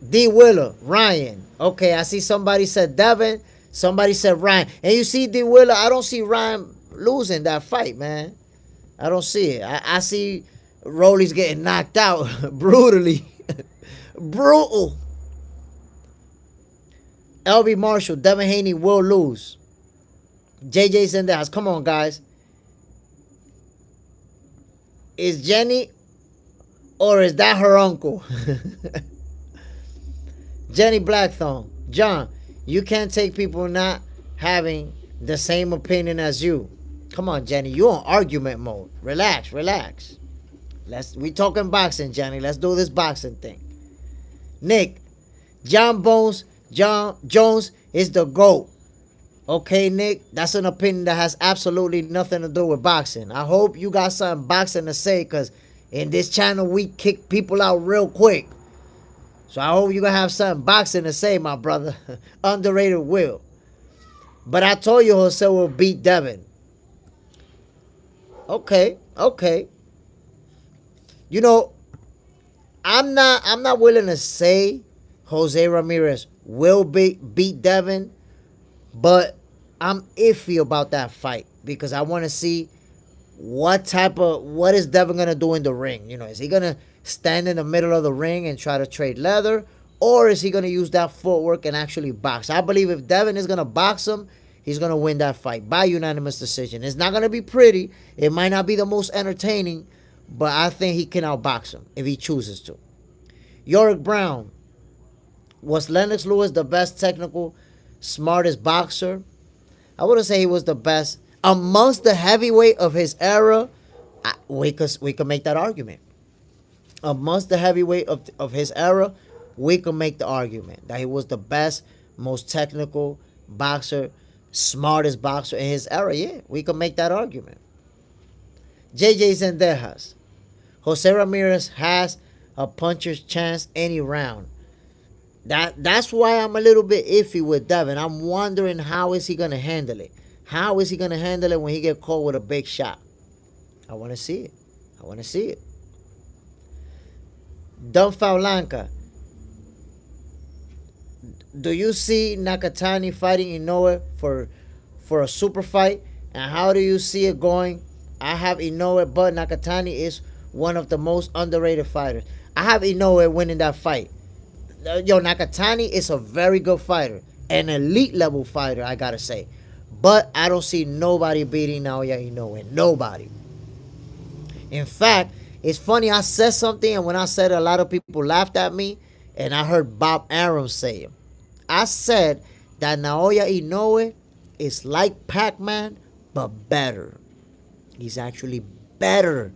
D. Willer, Ryan. Okay, I see somebody said Devin. Somebody said Ryan. And you see D. Willer, I don't see Ryan losing that fight, man. I don't see it. I see Rolly's getting knocked out brutally. Brutal. LB Marshall, Devin Haney will lose. JJ's in the house. Come on, guys. Is Jenny or is that her uncle? Jenny Blackthorn. John, you can't take people not having the same opinion as you. Come on, Jenny. You on argument mode. Relax, relax. We talking boxing, Jenny. Let's do this boxing thing. Nick, John Jones is the GOAT. Okay, Nick, that's an opinion that has absolutely nothing to do with boxing. I hope you got something boxing to say, because in this channel, we kick people out real quick. So I hope you're going to have something boxing to say, my brother. Underrated Will. But I told you Jose will beat Devin. Okay. You know, I'm not willing to say Jose Ramirez will beat Devin, but I'm iffy about that fight because I want to see what is Devin gonna do in the ring. You know, is he gonna stand in the middle of the ring and try to trade leather, or is he gonna use that footwork and actually box? I believe if Devin is gonna box him, he's gonna win that fight by unanimous decision. It's not gonna be pretty. It might not be the most entertaining, but I think he can outbox him if he chooses to. Yorick Brown. Was Lennox Lewis the best technical, smartest boxer? I wouldn't say he was the best. Amongst the heavyweight of his era, we could make that argument. Amongst the heavyweight of his era, we could make the argument that he was the best, most technical boxer, smartest boxer in his era. Yeah, we could make that argument. JJ Zendejas. Jose Ramirez has a puncher's chance any round. That's why I'm a little bit iffy with Devin. I'm wondering how is he going to handle it. How is he going to handle it when he get caught with a big shot? I want to see it. Don Faulanca. Do you see Nakatani fighting Inoue for a super fight? And how do you see it going? I have Inoue, but Nakatani is one of the most underrated fighters. I have Inoue winning that fight. Yo, Nakatani is a very good fighter. An elite level fighter, I gotta say. But I don't see nobody beating Naoya Inoue. Nobody. In fact, it's funny, I said something, and when I said it, a lot of people laughed at me, and I heard Bob Arum say it. I said that Naoya Inoue is like Pac-Man, but better. He's actually better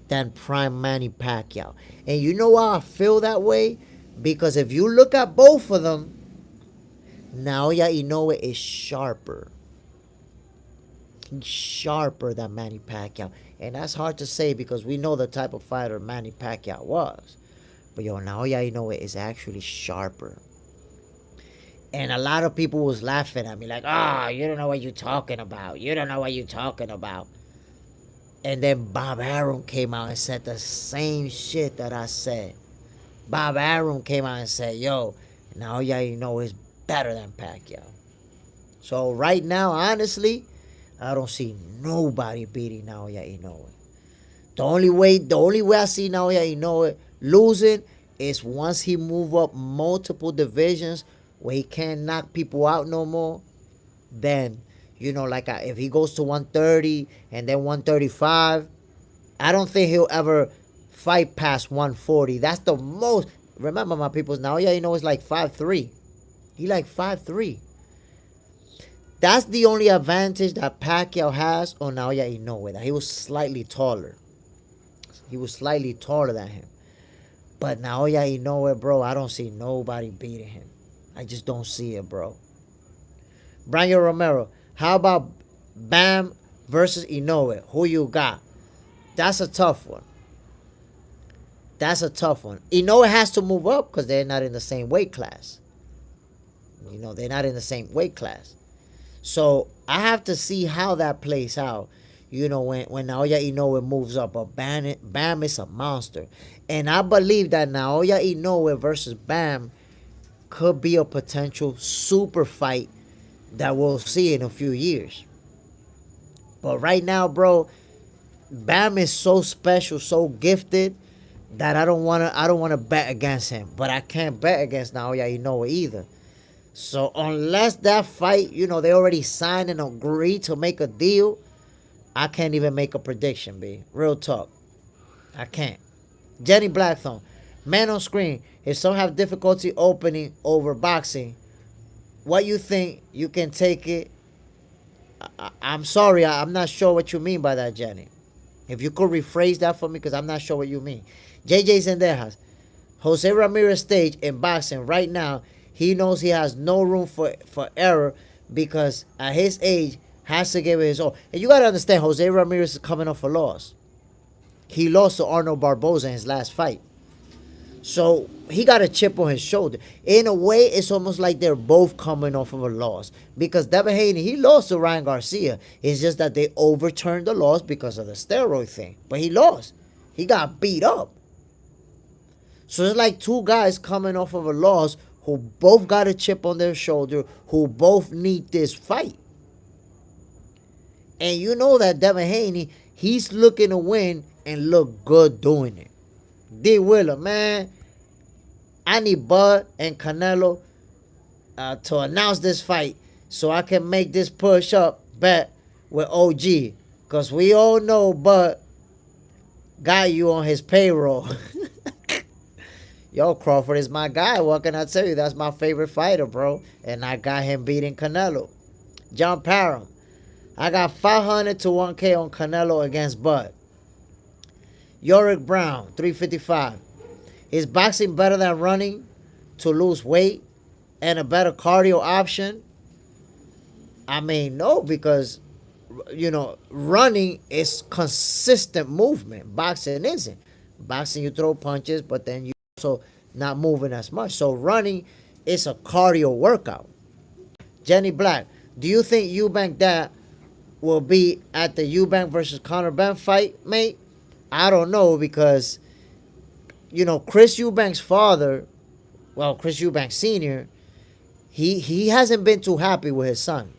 than Prime Manny Pacquiao. And you know why I feel that way? Because if you look at both of them, Naoya Inoue is sharper. He's sharper than Manny Pacquiao. And that's hard to say because we know the type of fighter Manny Pacquiao was. But yo, Naoya Inoue is actually sharper. And a lot of people was laughing at me like, you don't know what you're talking about. You don't know what you're talking about. And then Bob Arum came out and said the same shit that I said. Bob Arum came out and said, yo, Naoya Inoue is better than Pacquiao. So right now, honestly, I don't see nobody beating Naoya Inoue. The only way I see Naoya Inoue losing is once he move up multiple divisions where he can't knock people out no more. Then, you know, like if he goes to 130 and then 135, I don't think he'll ever fight past 140. That's the most. Remember, my peoples, Naoya Inoue is like 5'3". He like 5'3". That's the only advantage that Pacquiao has on Naoya Inoue, that he was slightly taller. He was slightly taller than him. But Naoya Inoue, bro, I don't see nobody beating him. I just don't see it, bro. Brian Romero, how about Bam versus Inoue? Who you got? That's a tough one. Inoue has to move up because they're not in the same weight class. You know, they're not in the same weight class. So I have to see how that plays out. When Naoya Inoue moves up, but Bam is a monster, and I believe that Naoya Inoue versus Bam could be a potential super fight that we'll see in a few years. But right now, bro, Bam is so special, so gifted that I don't wanna bet against him. But I can't bet against Naoya Inoue either. So unless that fight, they already signed and agreed to make a deal, I can't even make a prediction, B. Real talk. I can't. Jenny Blackthorne. Man on screen. If some have difficulty opening over boxing, what you think you can take it? I'm sorry, I'm not sure what you mean by that, Jenny. If you could rephrase that for me, because I'm not sure what you mean. JJ Zendejas. Jose Ramirez stage in boxing right now, he knows he has no room for error because at his age has to give it his all. And you got to understand, Jose Ramirez is coming off a loss. He lost to Arnold Barboza in his last fight. So he got a chip on his shoulder. In a way, it's almost like they're both coming off of a loss. Because Devin Haney, he lost to Ryan Garcia. It's just that they overturned the loss because of the steroid thing. But he lost. He got beat up. So it's like two guys coming off of a loss who both got a chip on their shoulder, who both need this fight. And you know that Devin Haney, he's looking to win and look good doing it. D. Willer, man, I need Bud and Canelo to announce this fight so I can make this push up bet with OG. Because we all know Bud got you on his payroll. Yo, Crawford is my guy. What can I tell you? That's my favorite fighter, bro. And I got him beating Canelo. John Parham. I got 500 to 1K on Canelo against Bud. Yorick Brown, 355. Is boxing better than running to lose weight and a better cardio option? I mean, no, because, running is consistent movement. Boxing isn't. Boxing, you throw punches, but then you also not moving as much. So running is a cardio workout. Jenny Black, do you think Eubank Dad will be at the Eubank versus Conor Benn fight, mate? I don't know because, Chris Eubank's father, Chris Eubank Sr., he hasn't been too happy with his son.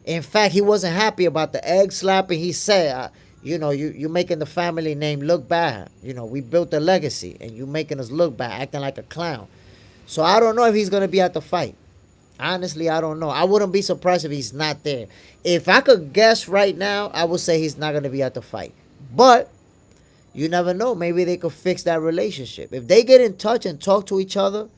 In fact, he wasn't happy about the egg slapping. He said, you making the family name look bad. We built a legacy and you making us look bad, acting like a clown. So I don't know if he's going to be at the fight. Honestly, I don't know. I wouldn't be surprised if he's not there. If I could guess right now, I would say he's not going to be at the fight. But you never know. Maybe they could fix that relationship. If they get in touch and talk to each other,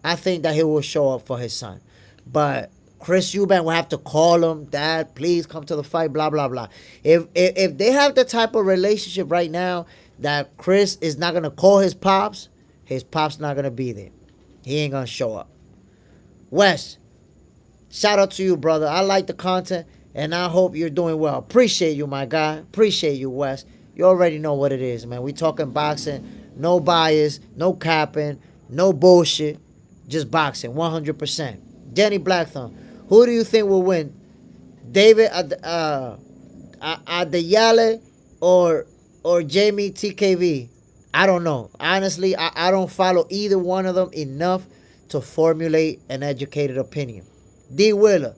I think that he will show up for his son. But Chris Eubank will have to call him, Dad, please come to the fight, blah, blah, blah. If they have the type of relationship right now that Chris is not going to call his pop's not going to be there. He ain't going to show up. Wes, shout out to you, brother. I like the content, and I hope you're doing well. Appreciate you, my guy. Appreciate you, Wes. You already know what it is, man. We talking boxing, no bias, no capping, no bullshit, just boxing, 100%. Jenny Blackthorne, who do you think will win? David Adeyale or Jamie TKV? I don't know. Honestly, I don't follow either one of them enough to formulate an educated opinion. D. Willer,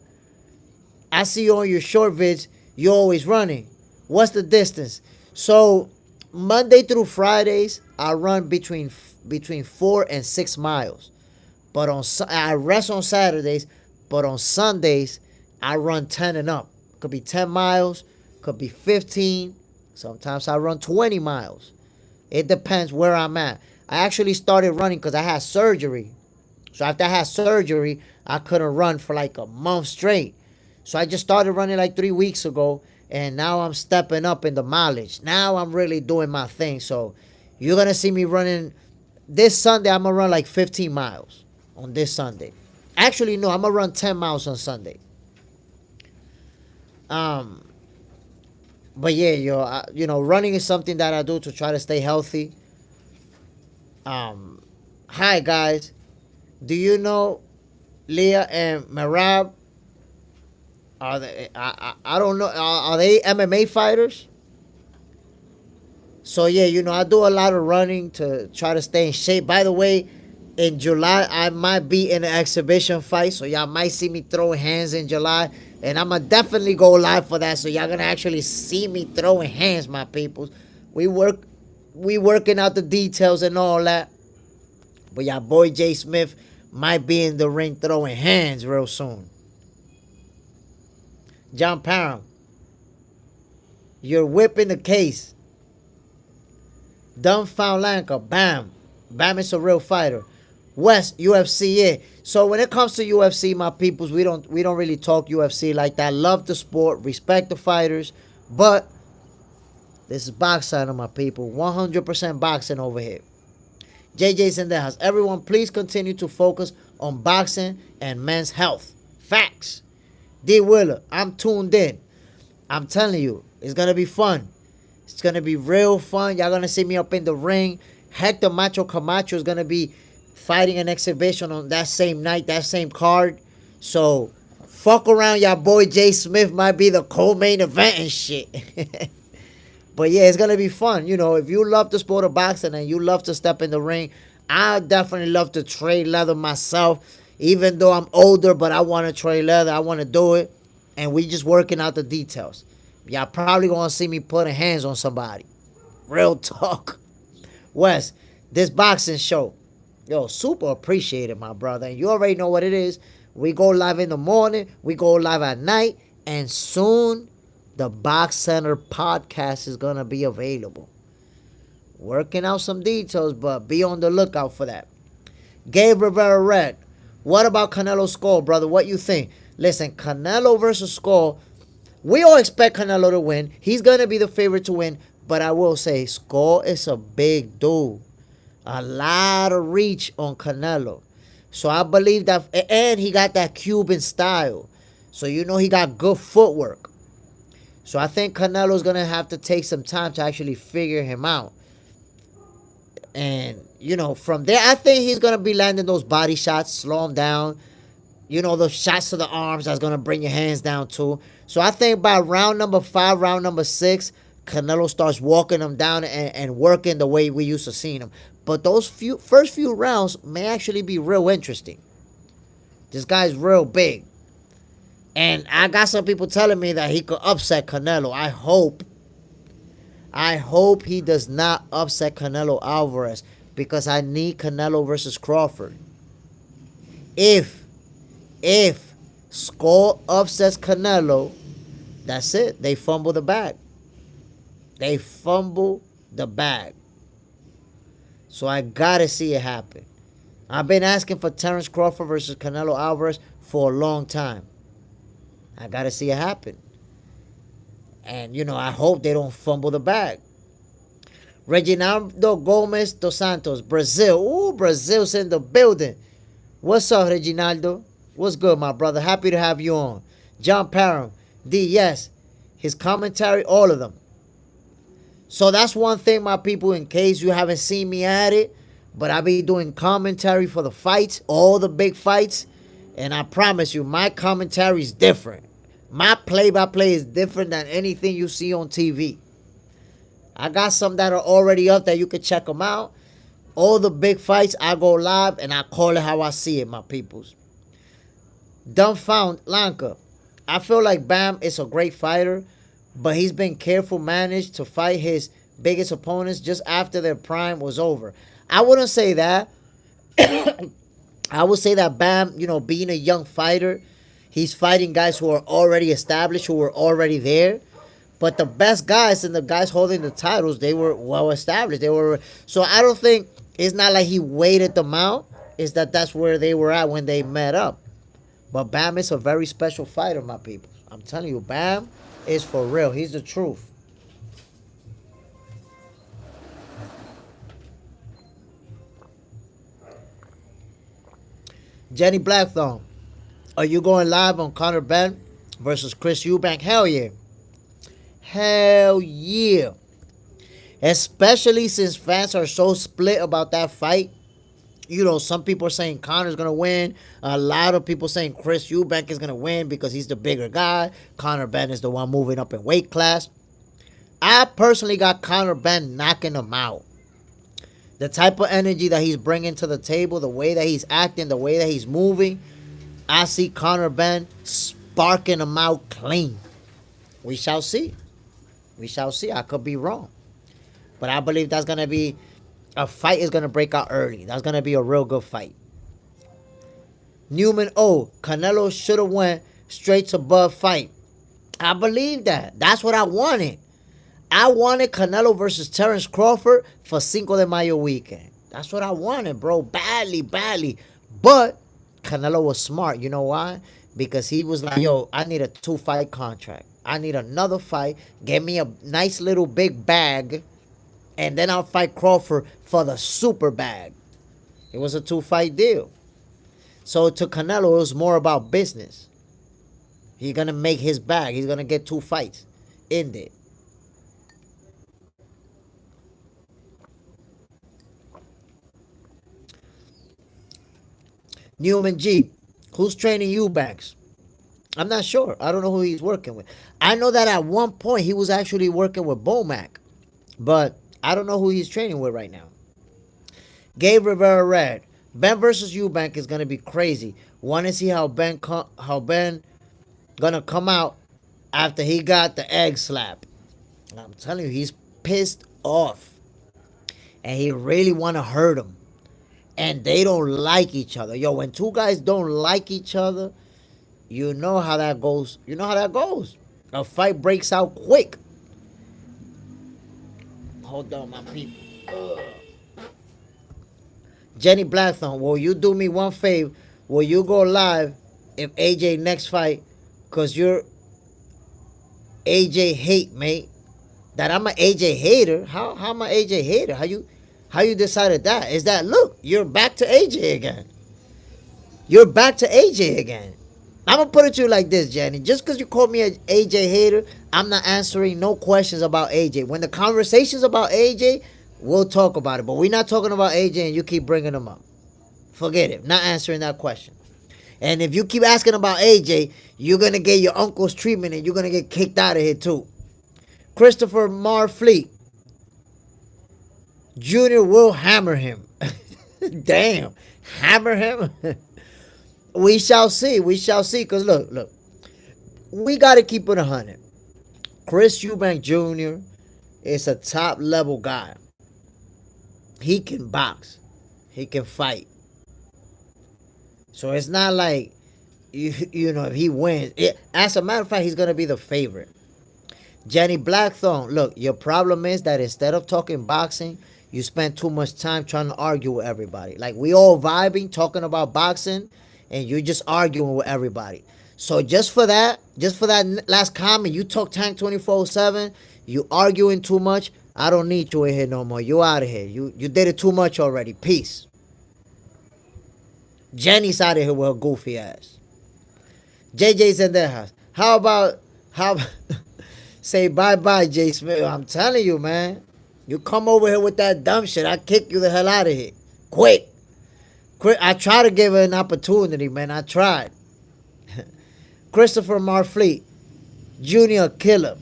I see you on your short vids, you're always running. What's the distance? So Monday through Fridays, I run between 4 and 6 miles. But I rest on Saturdays, but on Sundays, I run 10 and up. Could be 10 miles, could be 15. Sometimes I run 20 miles. It depends where I'm at. I actually started running because I had surgery. So after I had surgery, I couldn't run for like a month straight. So I just started running like 3 weeks ago. And now I'm stepping up in the mileage. Now I'm really doing my thing. So you're going to see me running. This Sunday, I'm going to run like 15 miles on this Sunday. Actually, no, I'm going to run 10 miles on Sunday. But yeah, running is something that I do to try to stay healthy. Hi, guys. Do you know Leah and Merab? Are they? I don't know. Are they MMA fighters? So yeah, I do a lot of running to try to stay in shape. By the way, in July I might be in an exhibition fight, so y'all might see me throwing hands in July, and I'ma definitely go live for that. So y'all gonna actually see me throwing hands, my peoples. We work, we working out the details and all that. But y'all boy Jay Smith might be in the ring throwing hands real soon. John Parham, you're whipping the case. Dumbfound Lanka, bam. Bam is a real fighter. West, UFC, yeah. So when it comes to UFC, my peoples, we don't really talk UFC like that. Love the sport, respect the fighters, but this is boxing, my people. 100% boxing over here. JJ's in the house. Everyone, please continue to focus on boxing and men's health. Facts. D. Willer, I'm tuned in. I'm telling you, it's going to be fun. It's going to be real fun. Y'all going to see me up in the ring. Hector Macho Camacho is going to be fighting an exhibition on that same night, that same card. So, fuck around. Y'all boy Jay Smith might be the co-main event and shit. But yeah, it's going to be fun. If you love the sport of boxing and you love to step in the ring, I definitely love to trade leather myself. Even though I'm older, but I want to trade leather. I want to do it. And we just working out the details. Y'all probably going to see me putting hands on somebody. Real talk. Wes, this boxing show. Yo, super appreciated, my brother. And you already know what it is. We go live in the morning. We go live at night. And soon, the Box Center podcast is going to be available. Working out some details, but be on the lookout for that. Gabe Rivera Red. What about Canelo Skull, brother? What you think? Listen, Canelo versus Skull. We all expect Canelo to win. He's going to be the favorite to win. But I will say, Skull is a big dude. A lot of reach on Canelo. So I believe that. And he got that Cuban style. So he got good footwork. So I think Canelo's going to have to take some time to actually figure him out. And, from there, I think he's going to be landing those body shots, slow him down. Those shots to the arms that's going to bring your hands down too. So I think by round number 5, round number 6, Canelo starts walking him down and working the way we used to see him. But those first few rounds may actually be real interesting. This guy's real big. And I got some people telling me that he could upset Canelo. I hope he does not upset Canelo Alvarez, because I need Canelo versus Crawford. If Skull upsets Canelo, that's it. They fumble the bag. They fumble the bag. So I gotta see it happen. I've been asking for Terence Crawford versus Canelo Alvarez for a long time. I gotta see it happen. And, I hope they don't fumble the bag. Reginaldo Gomez dos Santos, Brazil. Ooh, Brazil's in the building. What's up, Reginaldo? What's good, my brother? Happy to have you on. John Parham, D, yes. His commentary, all of them. So that's one thing, my people, in case you haven't seen me at it. But I be doing commentary for the fights, all the big fights. And I promise you, my commentary is different. My play-by-play is different than anything you see on TV. I got some that are already up there. You can check them out. All the big fights, I go live and I call it how I see it, my peoples. Dumbfound Lanka. I feel like Bam is a great fighter, but he's been careful managed to fight his biggest opponents just after their prime was over. I wouldn't say that. I would say that Bam, being a young fighter, he's fighting guys who are already established, who were already there. But the best guys and the guys holding the titles, they were well established. So I don't think, it's not like he waited them out. It's that's where they were at when they met up. But Bam is a very special fighter, my people. I'm telling you, Bam is for real. He's the truth. Jenny Blackthorne, are you going live on Conor Benn versus Chris Eubank? Hell yeah. Hell yeah. Especially since fans are so split about that fight. Some people are saying Connor's gonna win. A lot of people saying Chris Eubank is gonna win because he's the bigger guy. Conor Ben is the one moving up in weight class. I personally got Conor Ben knocking him out. The type of energy that he's bringing to the table, the way that he's acting, the way that he's moving, I see Conor Ben sparking him out clean. We shall see. We shall see. I could be wrong. But I believe that's going to be a fight is going to break out early. That's going to be a real good fight. Newman Canelo should have went straight to Bud fight. I believe that. That's what I wanted. I wanted Canelo versus Terrence Crawford for Cinco de Mayo weekend. That's what I wanted, bro. Badly, badly. But Canelo was smart. You know why? Because he was like, yo, I need a 2-fight contract. I need another fight. Get me a nice little big bag. And then I'll fight Crawford for the super bag. It was a 2-fight deal. So to Canelo, it was more about business. He's going to make his bag. He's going to get 2 fights. End it. Newman G. Who's training Eubanks? I'm not sure. I don't know who he's working with. I know that at one point he was actually working with Bomac. But I don't know who he's training with right now. Gabe Rivera Red. Ben versus Eubank is going to be crazy. Want to see how Ben going to come out after he got the egg slap. I'm telling you, he's pissed off. And he really want to hurt him. And they don't like each other. Yo, when 2 guys don't like each other, you know how that goes. You know how that goes. A fight breaks out quick. Hold on, my people. Ugh. Jenny Blackthorne, will you do me one favor? Will you go live if AJ next fight? Because you're AJ hate, mate. That I'm an AJ hater. How am I AJ hater? How you decided that? Is that, look, you're back to AJ again. You're back to AJ again. I'm going to put it to you like this, Jenny. Just because you called me an AJ hater, I'm not answering no questions about AJ. When the conversation's about AJ, we'll talk about it. But we're not talking about AJ and you keep bringing him up. Forget it. Not answering that question. And if you keep asking about AJ, you're going to get your uncle's treatment and you're going to get kicked out of here too. Christopher Marfleet. Junior will hammer him. Damn. Hammer him? We shall see. We shall see. Because look. We got to keep it 100. Chris Eubank Jr. is a top level guy. He can box. He can fight. So it's not like, if he wins. As a matter of fact, he's going to be the favorite. Jenny Blackthorne, look, your problem is that instead of talking boxing, you spend too much time trying to argue with everybody. Like, we all vibing, talking about boxing, and you're just arguing with everybody. So just for that last comment, you talk Tank 24/7, you arguing too much, I don't need you in here no more. You out of here. You did it too much already. Peace. Jenny's out of here with her goofy ass. JJ's in their house. How about say bye-bye, Jay Smith. I'm telling you, man. You come over here with that dumb shit, I kick you the hell out of here. Quick. I tried to give her an opportunity, man. I tried. Christopher Marfleet. Junior Killer.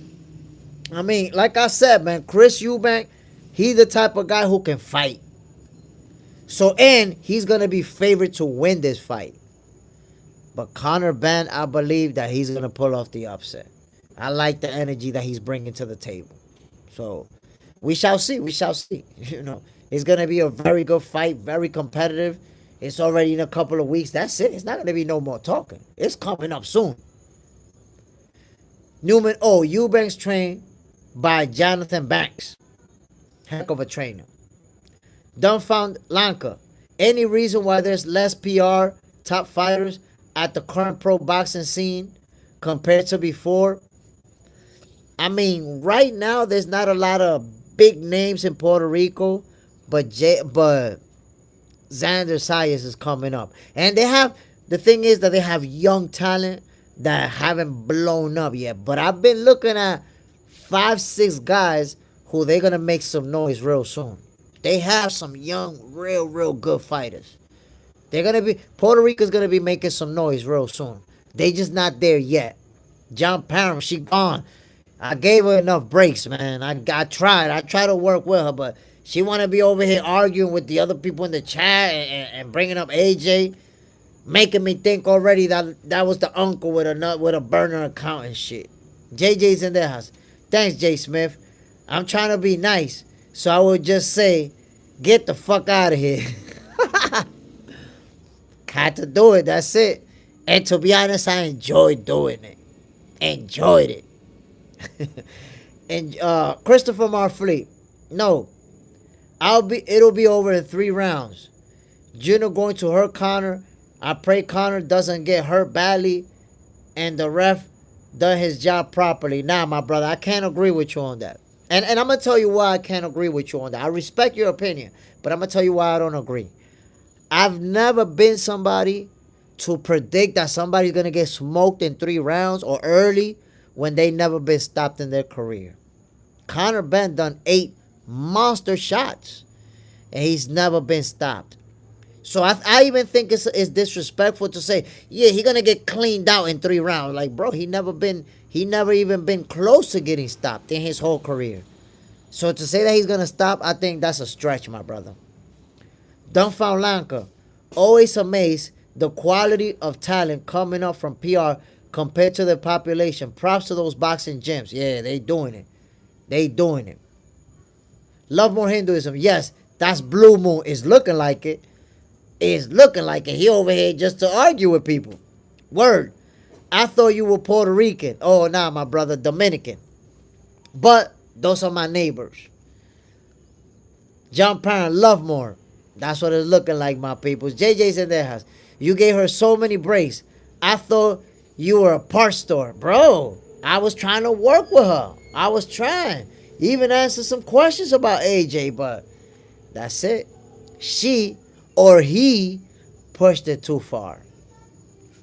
I mean, like I said, man, Chris Eubank, he's the type of guy who can fight. So, and he's going to be favored to win this fight. But Conor Ben, I believe that he's going to pull off the upset. I like the energy that he's bringing to the table. So, we shall see. We shall see. It's going to be a very good fight, very competitive. It's already in a couple of weeks. That's it. It's not going to be no more talking. It's coming up soon. Newman Eubanks trained by Jonathan Banks. Heck of a trainer. Dumbfound Lanka. Any reason why there's less PR top fighters at the current pro boxing scene compared to before? I mean, right now there's not a lot of big names in Puerto Rico, but Xander Sayas is coming up. And the thing is that they have young talent that haven't blown up yet. But I've been looking at 5-6 guys who they're going to make some noise real soon. They have some young, real good fighters. Puerto Rico's gonna be making some noise real soon. They just not there yet. John Parham, she gone. I gave her enough breaks, man. I tried. I tried to work with her, but she want to be over here arguing with the other people in the chat and bringing up AJ, making me think already that was the uncle with a burner account and shit. JJ's in their house. Thanks, Jay Smith. I'm trying to be nice, so I would just say, get the fuck out of here. Had to do it. That's it. And to be honest, I enjoyed doing it. Enjoyed it. And Christopher Marfleet, no, it'll be over in 3 rounds. Juno going to hurt Connor. I pray Connor doesn't get hurt badly and the ref done his job properly. Nah, my brother, I can't agree with you on that. And I'm going to tell you why I can't agree with you on that. I respect your opinion, but I'm going to tell you why I don't agree. I've never been somebody to predict that somebody's going to get smoked in 3 rounds or early when they never been stopped in their career. Conor Benn done 8 monster shots, and he's never been stopped. So I even think it's disrespectful to say, yeah, he's going to get cleaned out in 3 rounds. Like, bro, he never even been close to getting stopped in his whole career. So to say that he's going to stop, I think that's a stretch, my brother. Dumbfound Lanka, always amazed the quality of talent coming up from PR compared to the population. Props to those boxing gyms. Yeah, they doing it. They doing it. Love more Hinduism. Yes, that's Blue Moon. It's looking like it. It's looking like it. He over here just to argue with people. Word. I thought you were Puerto Rican. Oh, nah, my brother, Dominican. But those are my neighbors. John Parent, love more. That's what it's looking like, my peoples. JJ's in their house. You gave her so many breaks. I thought you were a parts store. Bro, I was trying to work with her. I was trying. Even answer some questions about AJ, but that's it. She or he pushed it too far.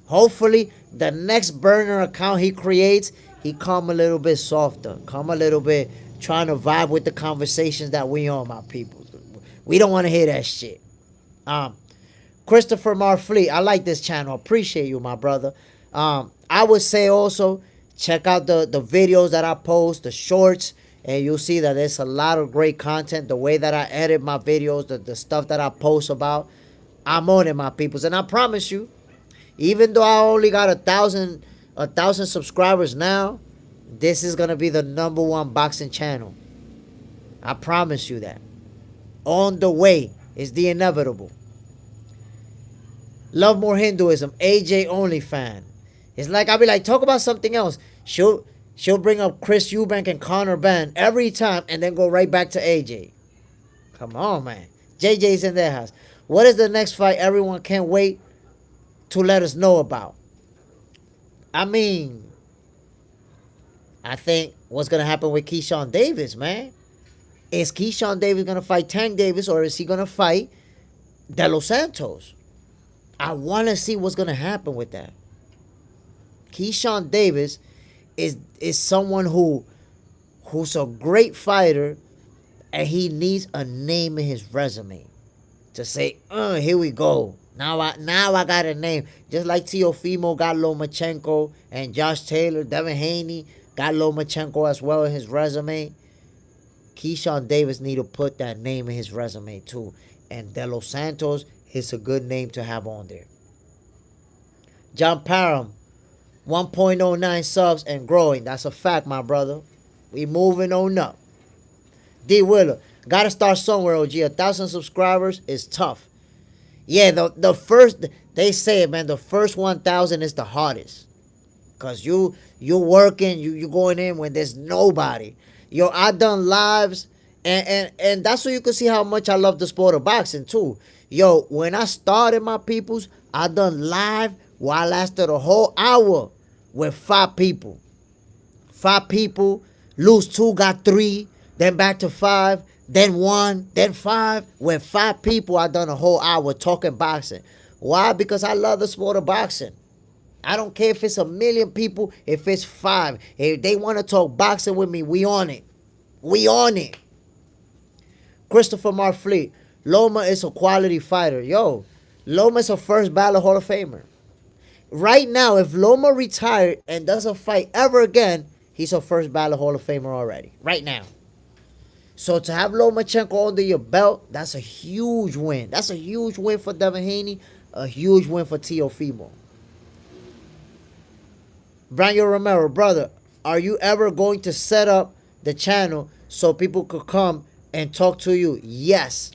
Hopefully, the next burner account he creates, he come a little bit softer. Come a little bit trying to vibe with the conversations that we on, my people. We don't want to hear that shit. Christopher Marfleet, I like this channel. Appreciate you, my brother. I would say also, check out the videos that I post, the shorts, and you'll see that there's a lot of great content. The way that I edit my videos, the stuff that I post about, I'm on it, my peoples. And I promise you, even though I only got 1,000 subscribers now, this is gonna be the #1 boxing channel. I promise you that. On the way is the inevitable. Love more Hinduism. AJ only fan. It's like I'll be like, talk about something else. She'll bring up Chris Eubank and Conor Benn every time and then go right back to AJ. Come on, man. JJ's in their house. What is the next fight everyone can't wait to let us know about? I mean, I think what's going to happen with Keyshawn Davis, man. Is Keyshawn Davis going to fight Tank Davis or is he going to fight De Los Santos? I want to see what's going to happen with that. Keyshawn Davis is someone who's a great fighter and he needs a name in his resume to say, here we go. Now I got a name. Just like Teofimo got Lomachenko and Josh Taylor, Devin Haney got Lomachenko as well in his resume. Keyshawn Davis need to put that name in his resume too. And De Los Santos is a good name to have on there. John Parham, 1.09 subs and growing. That's a fact, my brother. We moving on up. D. Willer, gotta start somewhere, OG. 1,000 subscribers is tough. Yeah, the first, they say it, man, the first 1,000 is the hardest. Because you're working, you going in when there's nobody. Yo, I done lives, and that's so you can see how much I love the sport of boxing, too. Yo, when I started, my peoples, I done live where I lasted a whole hour with 5 people. 5 people, lose 2, got 3, then back to 5, then 1, then 5. With 5 people, I done a whole hour talking boxing. Why? Because I love the sport of boxing. I don't care if it's 1 million people, if it's 5. If they want to talk boxing with me, we on it. We on it. Christopher Marfleet. Loma is a quality fighter. Yo, Loma is a first ballot Hall of Famer. Right now, if Loma retired and doesn't fight ever again, he's a first ballot Hall of Famer already. Right now. So to have Lomachenko under your belt, that's a huge win. That's a huge win for Devin Haney. A huge win for Teofimo. Brian Romero, brother, are you ever going to set up the channel so people could come and talk to you? Yes.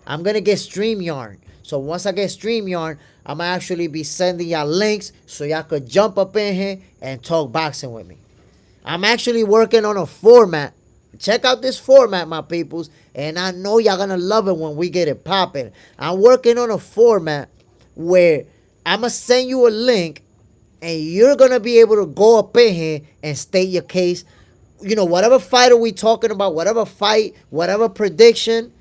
I'm going to get StreamYard. So once I get StreamYard, I'm going to actually be sending y'all links so y'all could jump up in here and talk boxing with me. I'm actually working on a format. Check out this format, my peoples. And I know y'all going to love it when we get it popping. I'm working on a format where I'm going to send you a link and you're going to be able to go up in here and state your case. You know, whatever fighter we talking about, whatever fight, whatever prediction,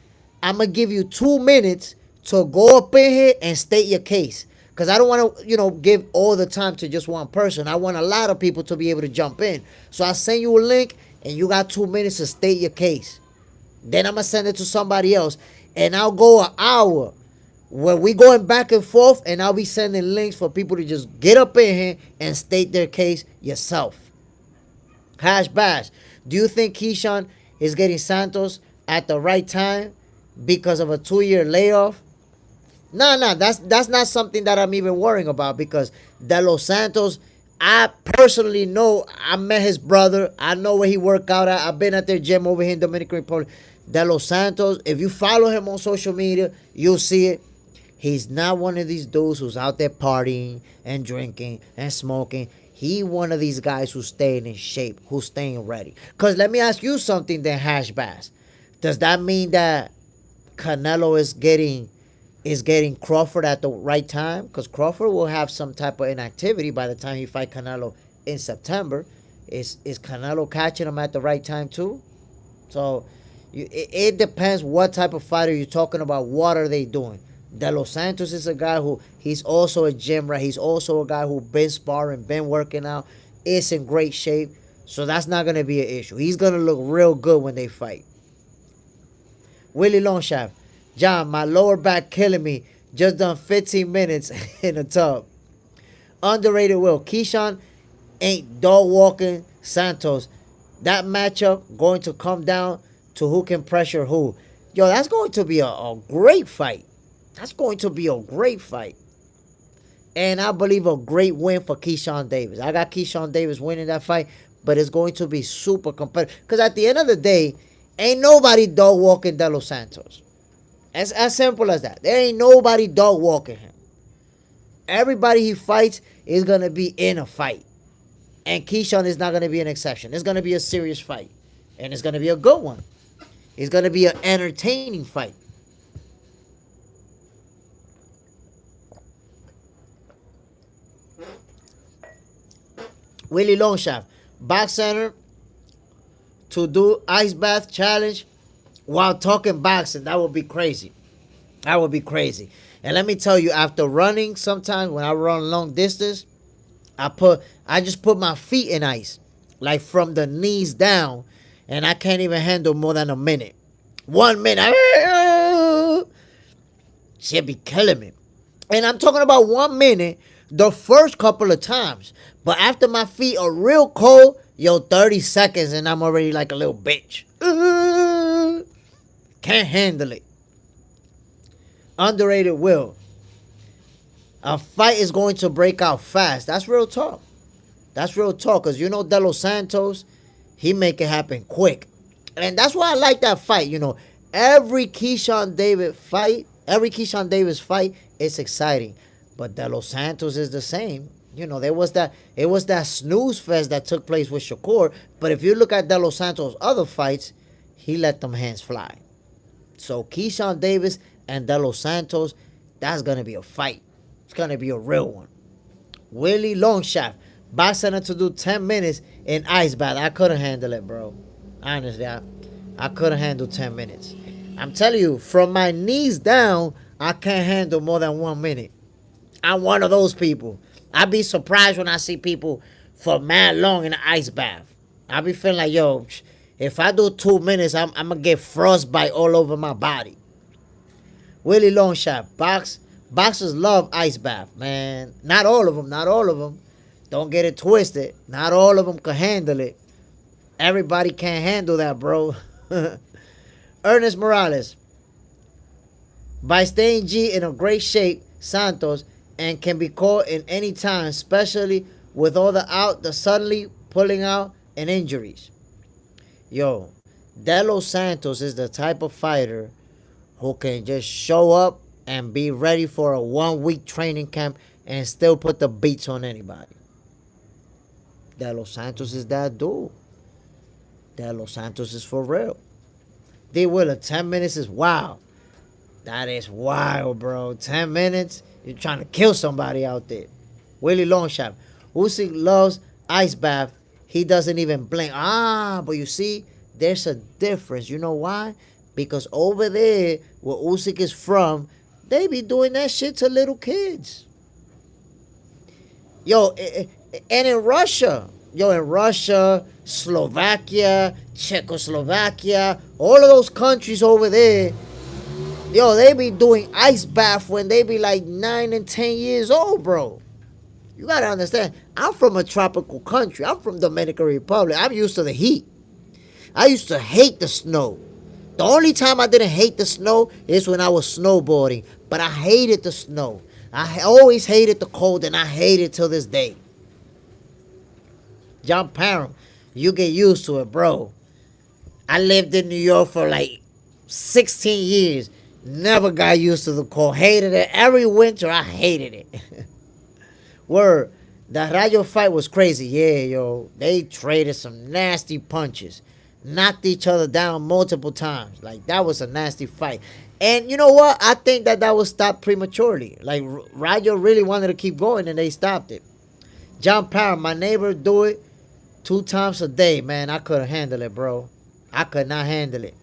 I'm going to give you 2 minutes to go up in here and state your case. Because I don't want to, give all the time to just one person. I want a lot of people to be able to jump in. So I'll send you a link and you got 2 minutes to state your case. Then I'm going to send it to somebody else. And I'll go an hour where we going back and forth, and I'll be sending links for people to just get up in here and state their case yourself. Hash Bash, do you think Keyshawn is getting Santos at the right time because of a 2-year layoff? No, that's not something that I'm even worrying about, because De Los Santos, I personally know, I met his brother. I know where he worked out at. I've been at their gym over here in Dominican Republic. De Los Santos, if you follow him on social media, you'll see it. He's not one of these dudes who's out there partying and drinking and smoking. He one of these guys who's staying in shape, who's staying ready. Because let me ask you something then, Hash Bass. Does that mean that Canelo is getting Crawford at the right time? Because Crawford will have some type of inactivity by the time he fight Canelo in September. Is Canelo catching him at the right time too? So it depends what type of fighter you're talking about. What are they doing? De Los Santos is a guy who, he's also a gym rat. He's also a guy who been sparring, been working out, is in great shape. So that's not going to be an issue. He's going to look real good when they fight. Willie Longshaft, John, my lower back killing me. Just done 15 minutes in the tub. Underrated Will. Keyshawn ain't dog walking Santos. That matchup going to come down to who can pressure who. Yo, that's going to be a great fight. That's going to be a great fight. And I believe a great win for Keyshawn Davis. I got Keyshawn Davis winning that fight, but it's going to be super competitive. Because at the end of the day, ain't nobody dog walking De Los Santos. As simple as that. There ain't nobody dog walking him. Everybody he fights is going to be in a fight. And Keyshawn is not going to be an exception. It's going to be a serious fight. And it's going to be a good one. It's going to be an entertaining fight. Willie Longshaft, Box Center to do ice bath challenge while talking boxing. That would be crazy. That would be crazy. And let me tell you, after running, sometimes when I run long distance, I just put my feet in ice, like from the knees down, and I can't even handle more than a minute. 1 minute, she'll be killing me. And I'm talking about 1 minute the first couple of times. But after my feet are real cold, 30 seconds and I'm already like a little bitch. Can't handle it. Underrated Will. A fight is going to break out fast. That's real talk. That's real talk. Because De Los Santos, he make it happen quick. And that's why I like that fight. Every Keyshawn Davis fight is exciting. But De Los Santos is the same. It was that snooze fest that took place with Shakur. But if you look at De Los Santos' other fights, he let them hands fly. So Keyshawn Davis and De Los Santos, that's going to be a fight. It's going to be a real one. Willie Longshaft, Box Center to do 10 minutes in ice bath. I couldn't handle it, bro. Honestly, I couldn't handle 10 minutes. I'm telling you, from my knees down, I can't handle more than 1 minute. I'm one of those people. I be surprised when I see people for mad long in the ice bath. I be feeling like, If I do 2 minutes, I'm gonna get frostbite all over my body. Willie Longshot, boxers love ice bath, man. Not all of them, not all of them. Don't get it twisted. Not all of them can handle it. Everybody can't handle that, bro. Ernest Morales, by staying G in a great shape, Santos, and can be caught in any time, especially with all the suddenly pulling out and injuries. Yo, De Los Santos is the type of fighter who can just show up and be ready for a 1 week training camp and still put the beats on anybody. De Los Santos is that dude. De Los Santos is for real. D Willer, 10 minutes is wild. That is wild, bro. 10 minutes, you're trying to kill somebody out there. Willie Longshot, Usyk loves ice bath. He doesn't even blink. But you see, there's a difference. You know why? Because over there, where Usyk is from, they be doing that shit to little kids. Yo, and in Russia, Slovakia, Czechoslovakia, all of those countries over there, yo, they be doing ice bath when they be like 9 and 10 years old, bro. You gotta understand, I'm from a tropical country. I'm from Dominican Republic. I'm used to the heat. I used to hate the snow. The only time I didn't hate the snow is when I was snowboarding. But I hated the snow. I always hated the cold, and I hate it till this day. John Parham, you get used to it, bro. I lived in New York for like 16 years. Never got used to the cold. Hated it. Every winter, I hated it. Word. The Rayo fight was crazy. Yeah, yo. They traded some nasty punches. Knocked each other down multiple times. Like, that was a nasty fight. And you know what? I think that was stopped prematurely. Like, Rayo really wanted to keep going, and they stopped it. John Parham, my neighbor do it 2 times a day. Man, I couldn't handle it, bro. I could not handle it.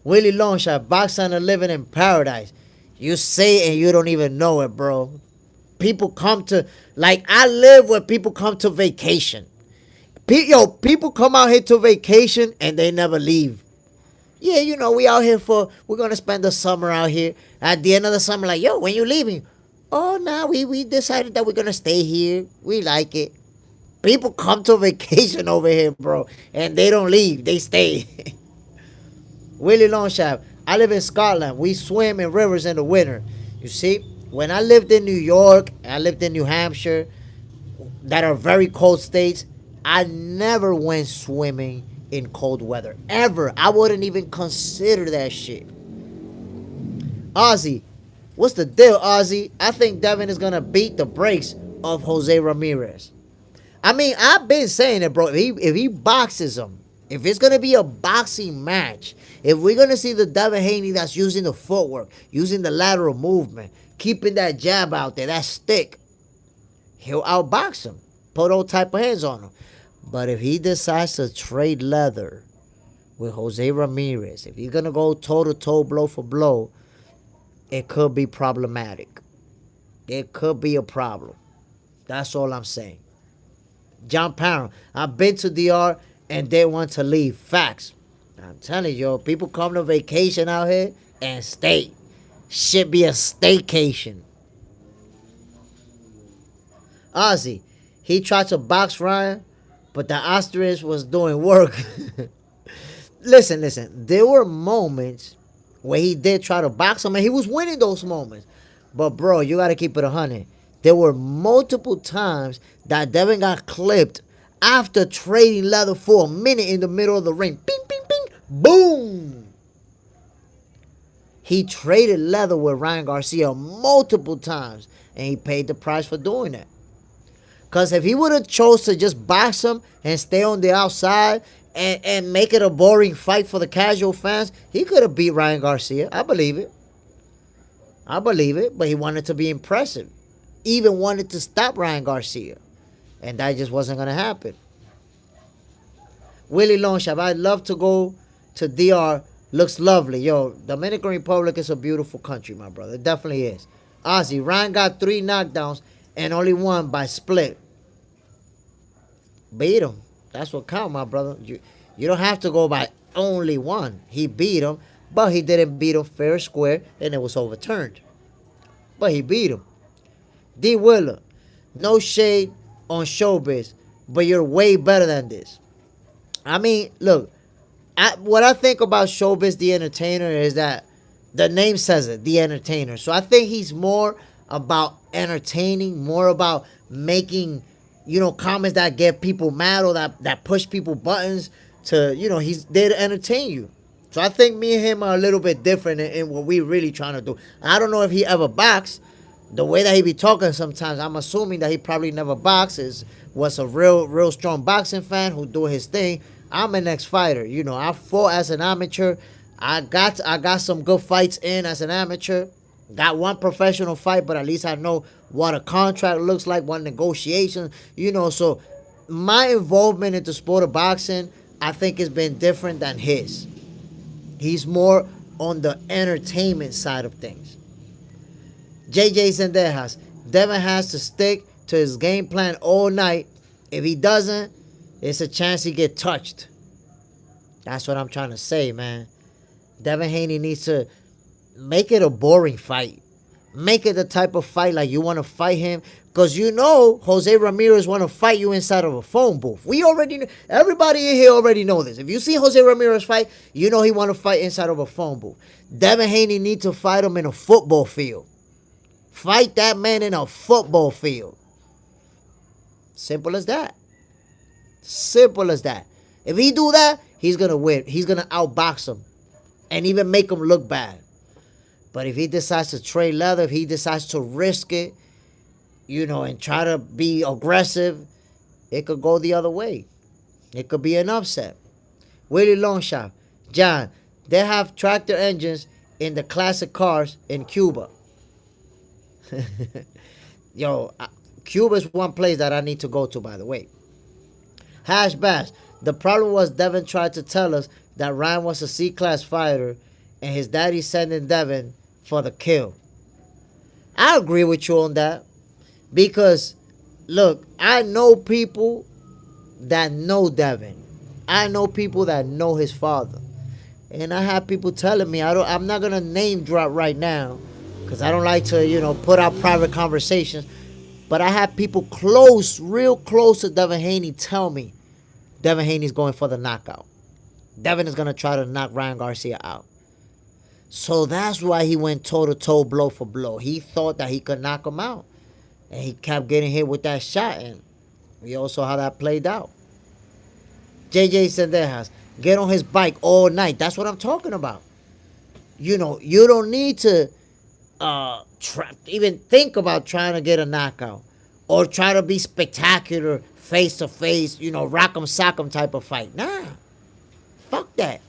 Willie Longshot, boxing and living in paradise. You say it and you don't even know it, bro. People come to, like, I live where people come to vacation. People come out here to vacation and they never leave. Yeah, you know, we're going to spend the summer out here. At the end of the summer, like, yo, when you leaving? Oh, no, we decided that we're going to stay here. We like it. People come to vacation over here, bro, and they don't leave. They stay. Willie Longshot, I live in Scotland. We swim in rivers in the winter. You see, when I lived in New York, I lived in New Hampshire, that are very cold states, I never went swimming in cold weather. Ever. I wouldn't even consider that shit. Ozzy. What's the deal, Ozzy? I think Devin is going to beat the brakes of Jose Ramirez. I mean, I've been saying it, bro. If he boxes him, if it's going to be a boxing match, if we're going to see the Devin Haney that's using the footwork, using the lateral movement, keeping that jab out there, that stick, he'll outbox him. Put all type of hands on him. But if he decides to trade leather with Jose Ramirez, if he's going to go toe-to-toe, blow for blow, it could be problematic. It could be a problem. That's all I'm saying. John Parham, I've been to DR and they want to leave. Facts. I'm telling you, people come to vacation out here and stay. Should be a staycation. Ozzy, he tried to box Ryan, but the ostrich was doing work. Listen. There were moments where he did try to box him, and he was winning those moments. But, bro, you got to keep it 100. There were multiple times that Devin got clipped after trading leather for a minute in the middle of the ring. Bing, bing, bing. Boom. He traded leather with Ryan Garcia multiple times, and he paid the price for doing that. Because if he would have chose to just box him and stay on the outside and make it a boring fight for the casual fans, he could have beat Ryan Garcia. I believe it. But he wanted to be impressive. Even wanted to stop Ryan Garcia. And that just wasn't going to happen. Willie Longshot, I'd love to go to DR. Looks lovely. Yo, Dominican Republic is a beautiful country, my brother. It definitely is. Ozzy, Ryan got 3 knockdowns and only 1 by split. Beat him. That's what count, my brother. You don't have to go by only one. He beat him, but he didn't beat him fair square, and it was overturned. But he beat him. D. Willer, no shade on showbiz, but you're way better than this. I mean, look, what I think about Showbiz the Entertainer is that the name says it, the Entertainer. So I think he's more about entertaining, more about making, comments that get people mad or that push people buttons to, he's there to entertain you. So I think me and him are a little bit different in what we really trying to do. I don't know if he ever boxed. The way that he be talking sometimes, I'm assuming that he probably never boxes. Was a real strong boxing fan who do his thing. I'm an ex-fighter. I fought as an amateur. I got some good fights in as an amateur. Got one professional fight, but at least I know what a contract looks like, what negotiations, So my involvement in the sport of boxing, I think, has been different than his. He's more on the entertainment side of things. JJ Zendejas, Devin has to stick to his game plan all night. If he doesn't, it's a chance he get touched. That's what I'm trying to say, man. Devin Haney needs to make it a boring fight. Make it the type of fight like you want to fight him. Because Jose Ramirez want to fight you inside of a phone booth. We already know. Everybody in here already know this. If you see Jose Ramirez fight, he want to fight inside of a phone booth. Devin Haney needs to fight him in a football field. Fight that man in a football field. Simple as that. Simple as that. If he do that, he's going to win. He's going to outbox him and even make him look bad. But if he decides to trade leather, if he decides to risk it, and try to be aggressive, it could go the other way. It could be an upset. Willie Longshot, John, they have tractor engines in the classic cars in Cuba. Cuba is one place that I need to go to, by the way. Hash Bash, the problem was Devin tried to tell us that Ryan was a C-class fighter and his daddy sending Devin for the kill. I agree with you on that. Because, look, I know people that know Devin. I know people that know his father. And I have people telling me, I'm not going to name drop right now. Because I don't like to, put out private conversations. But I have people real close to Devin Haney tell me Devin Haney's going for the knockout. Devin is going to try to knock Ryan Garcia out. So that's why he went toe-to-toe, blow for blow. He thought that he could knock him out. And he kept getting hit with that shot. And we all saw how that played out. JJ Zendejas, get on his bike all night. That's what I'm talking about. You don't need to even think about trying to get a knockout. Or try to be spectacular, face-to-face, rock'em sock'em type of fight. Nah. Fuck that.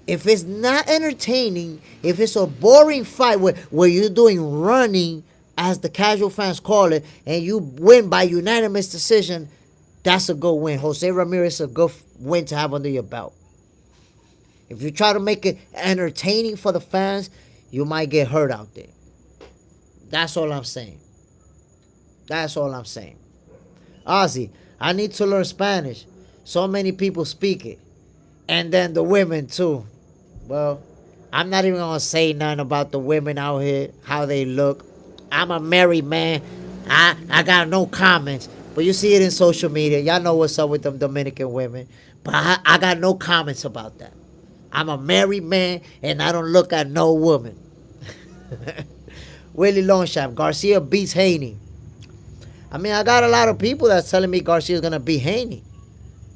If it's not entertaining, if it's a boring fight where you're doing running, as the casual fans call it, and you win by unanimous decision, that's a good win. Jose Ramirez is a good win to have under your belt. If you try to make it entertaining for the fans, you might get hurt out there. That's all I'm saying. That's all I'm saying. Ozzy, I need to learn Spanish. So many people speak it. And then the women too. Well, I'm not even going to say nothing about the women out here, how they look. I'm a married man. I got no comments. But you see it in social media. Y'all know what's up with them Dominican women. But I got no comments about that. I'm a married man and I don't look at no woman. Willie Longshot, Garcia beats Haney. I mean, I got a lot of people that's telling me Garcia's going to beat Haney.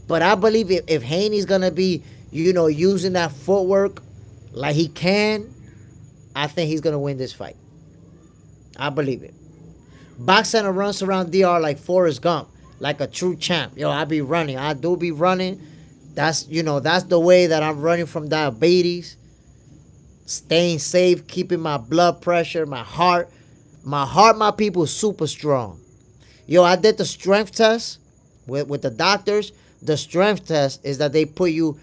But I believe if Haney's going to be, using that footwork like he can, I think he's going to win this fight. I believe it. Boxer runs around DR like Forrest Gump, like a true champ. I be running. I do be running. That's the way that I'm running from diabetes. Staying safe, keeping my blood pressure, my heart. My people, is super strong. I did the strength test with the doctors. The strength test is that they put you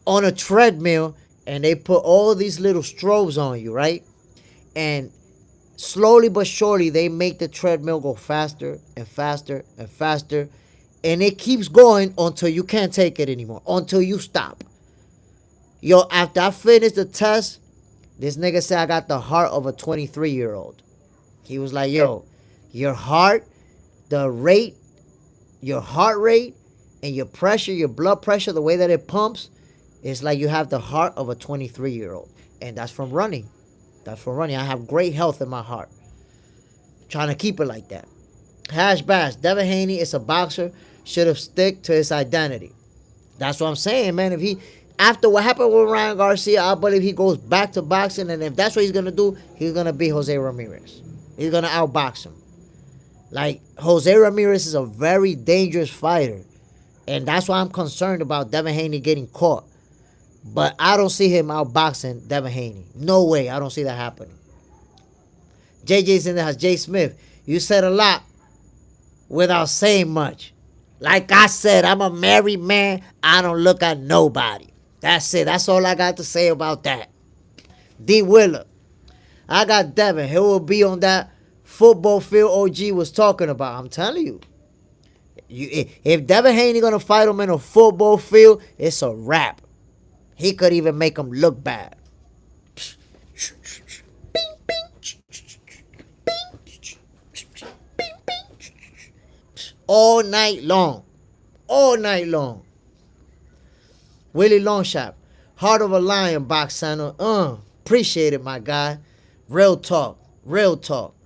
on a treadmill and they put all these little strobes on you, right? And slowly but surely, they make the treadmill go faster and faster and faster. And it keeps going until you can't take it anymore, until you stop. Yo, after I finished the test, this nigga said I got the heart of a 23-year-old. He was like, yo, your heart, the rate, your heart rate, and your pressure, your blood pressure, the way that it pumps, it's like you have the heart of a 23-year-old. And that's from running. That's from running. I have great health in my heart. Trying to keep it like that. Hash bash. Devin Haney is a boxer. Should have stick to his identity. That's what I'm saying, man. If he, after what happened with Ryan Garcia, I believe he goes back to boxing. And if that's what he's going to do, he's going to beat Jose Ramirez. He's going to outbox him. Like, Jose Ramirez is a very dangerous fighter. And that's why I'm concerned about Devin Haney getting caught. But I don't see him outboxing Devin Haney. No way. I don't see that happening. JJ's in the house. Jay Smith, you said a lot without saying much. Like I said, I'm a married man. I don't look at nobody. That's it. That's all I got to say about that. D. Willer, I got Devin. He will be on that football field OG was talking about. I'm telling you. If Devin Haney going to fight him in a football field, it's a wrap. He could even make him look bad. All night long. All night long. Willie Longshot. Heart of a Lion, Box Center. Appreciate it, my guy. Real talk. Real talk.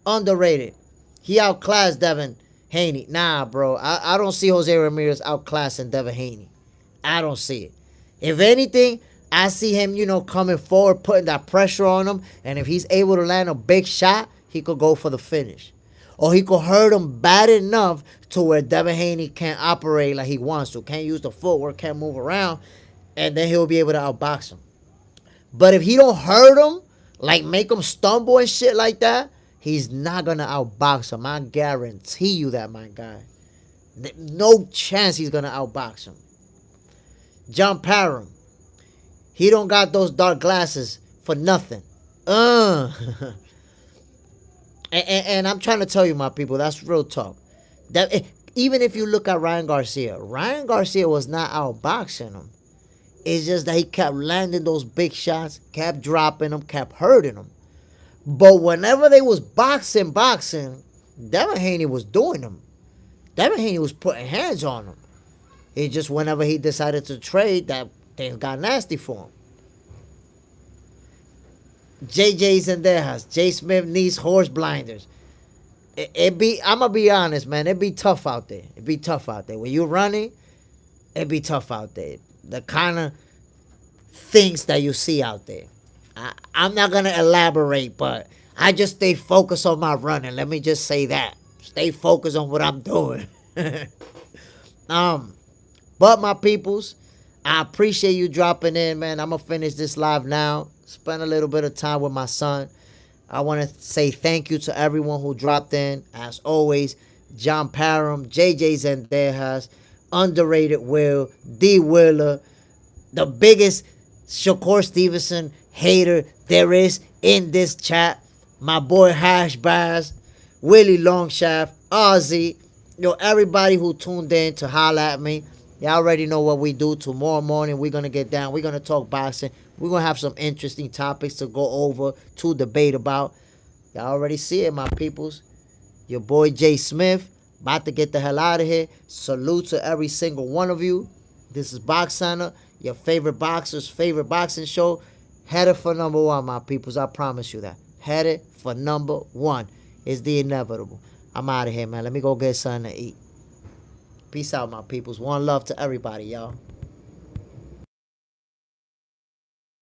Underrated. He outclassed Devin Haney. Nah, bro. I don't see Jose Ramirez outclassing Devin Haney. I don't see it. If anything, I see him, coming forward, putting that pressure on him. And if he's able to land a big shot, he could go for the finish. Or he could hurt him bad enough to where Devin Haney can't operate like he wants to. Can't use the footwork, can't move around. And then he'll be able to outbox him. But if he don't hurt him, like make him stumble and shit like that, he's not going to outbox him. I guarantee you that, my guy. No chance he's going to outbox him. John Parham. He don't got those dark glasses for nothing. And I'm trying to tell you, my people, that's real talk. That even if you look at Ryan Garcia was not outboxing him. It's just that he kept landing those big shots, kept dropping them, kept hurting them. But whenever they was boxing, Devin Haney was doing them. Devin Haney was putting hands on him. It's just whenever he decided to trade, that things got nasty for him. JJ's in their house. Jay Smith needs horse blinders. I'm going to be honest, man. It'd be tough out there. When you're running, it'd be tough out there. The kind of things that you see out there. I'm not going to elaborate, but I just stay focused on my running. Let me just say that. Stay focused on what I'm doing. But my peoples, I appreciate you dropping in, man. I'm going to finish this live now. Spend a little bit of time with my son. I want to say thank you to everyone who dropped in. As always, John Parham, JJ Zendejas, Underrated Will, D. Willer, the biggest Shakur Stevenson hater there is in this chat. My boy Hash Bass, Willie Longshaft, Ozzy, everybody who tuned in to holler at me. Y'all already know what we do. Tomorrow morning, we're going to get down. We're going to talk boxing. We're going to have some interesting topics to go over, to debate about. Y'all already see it, my peoples. Your boy Jay Smith, about to get the hell out of here. Salute to every single one of you. This is Box Center, your favorite boxer's favorite boxing show. Headed for number one, my peoples. I promise you that. Headed for number one. It's the inevitable. I'm out of here, man. Let me go get something to eat. Peace out, my peoples. One love to everybody, y'all.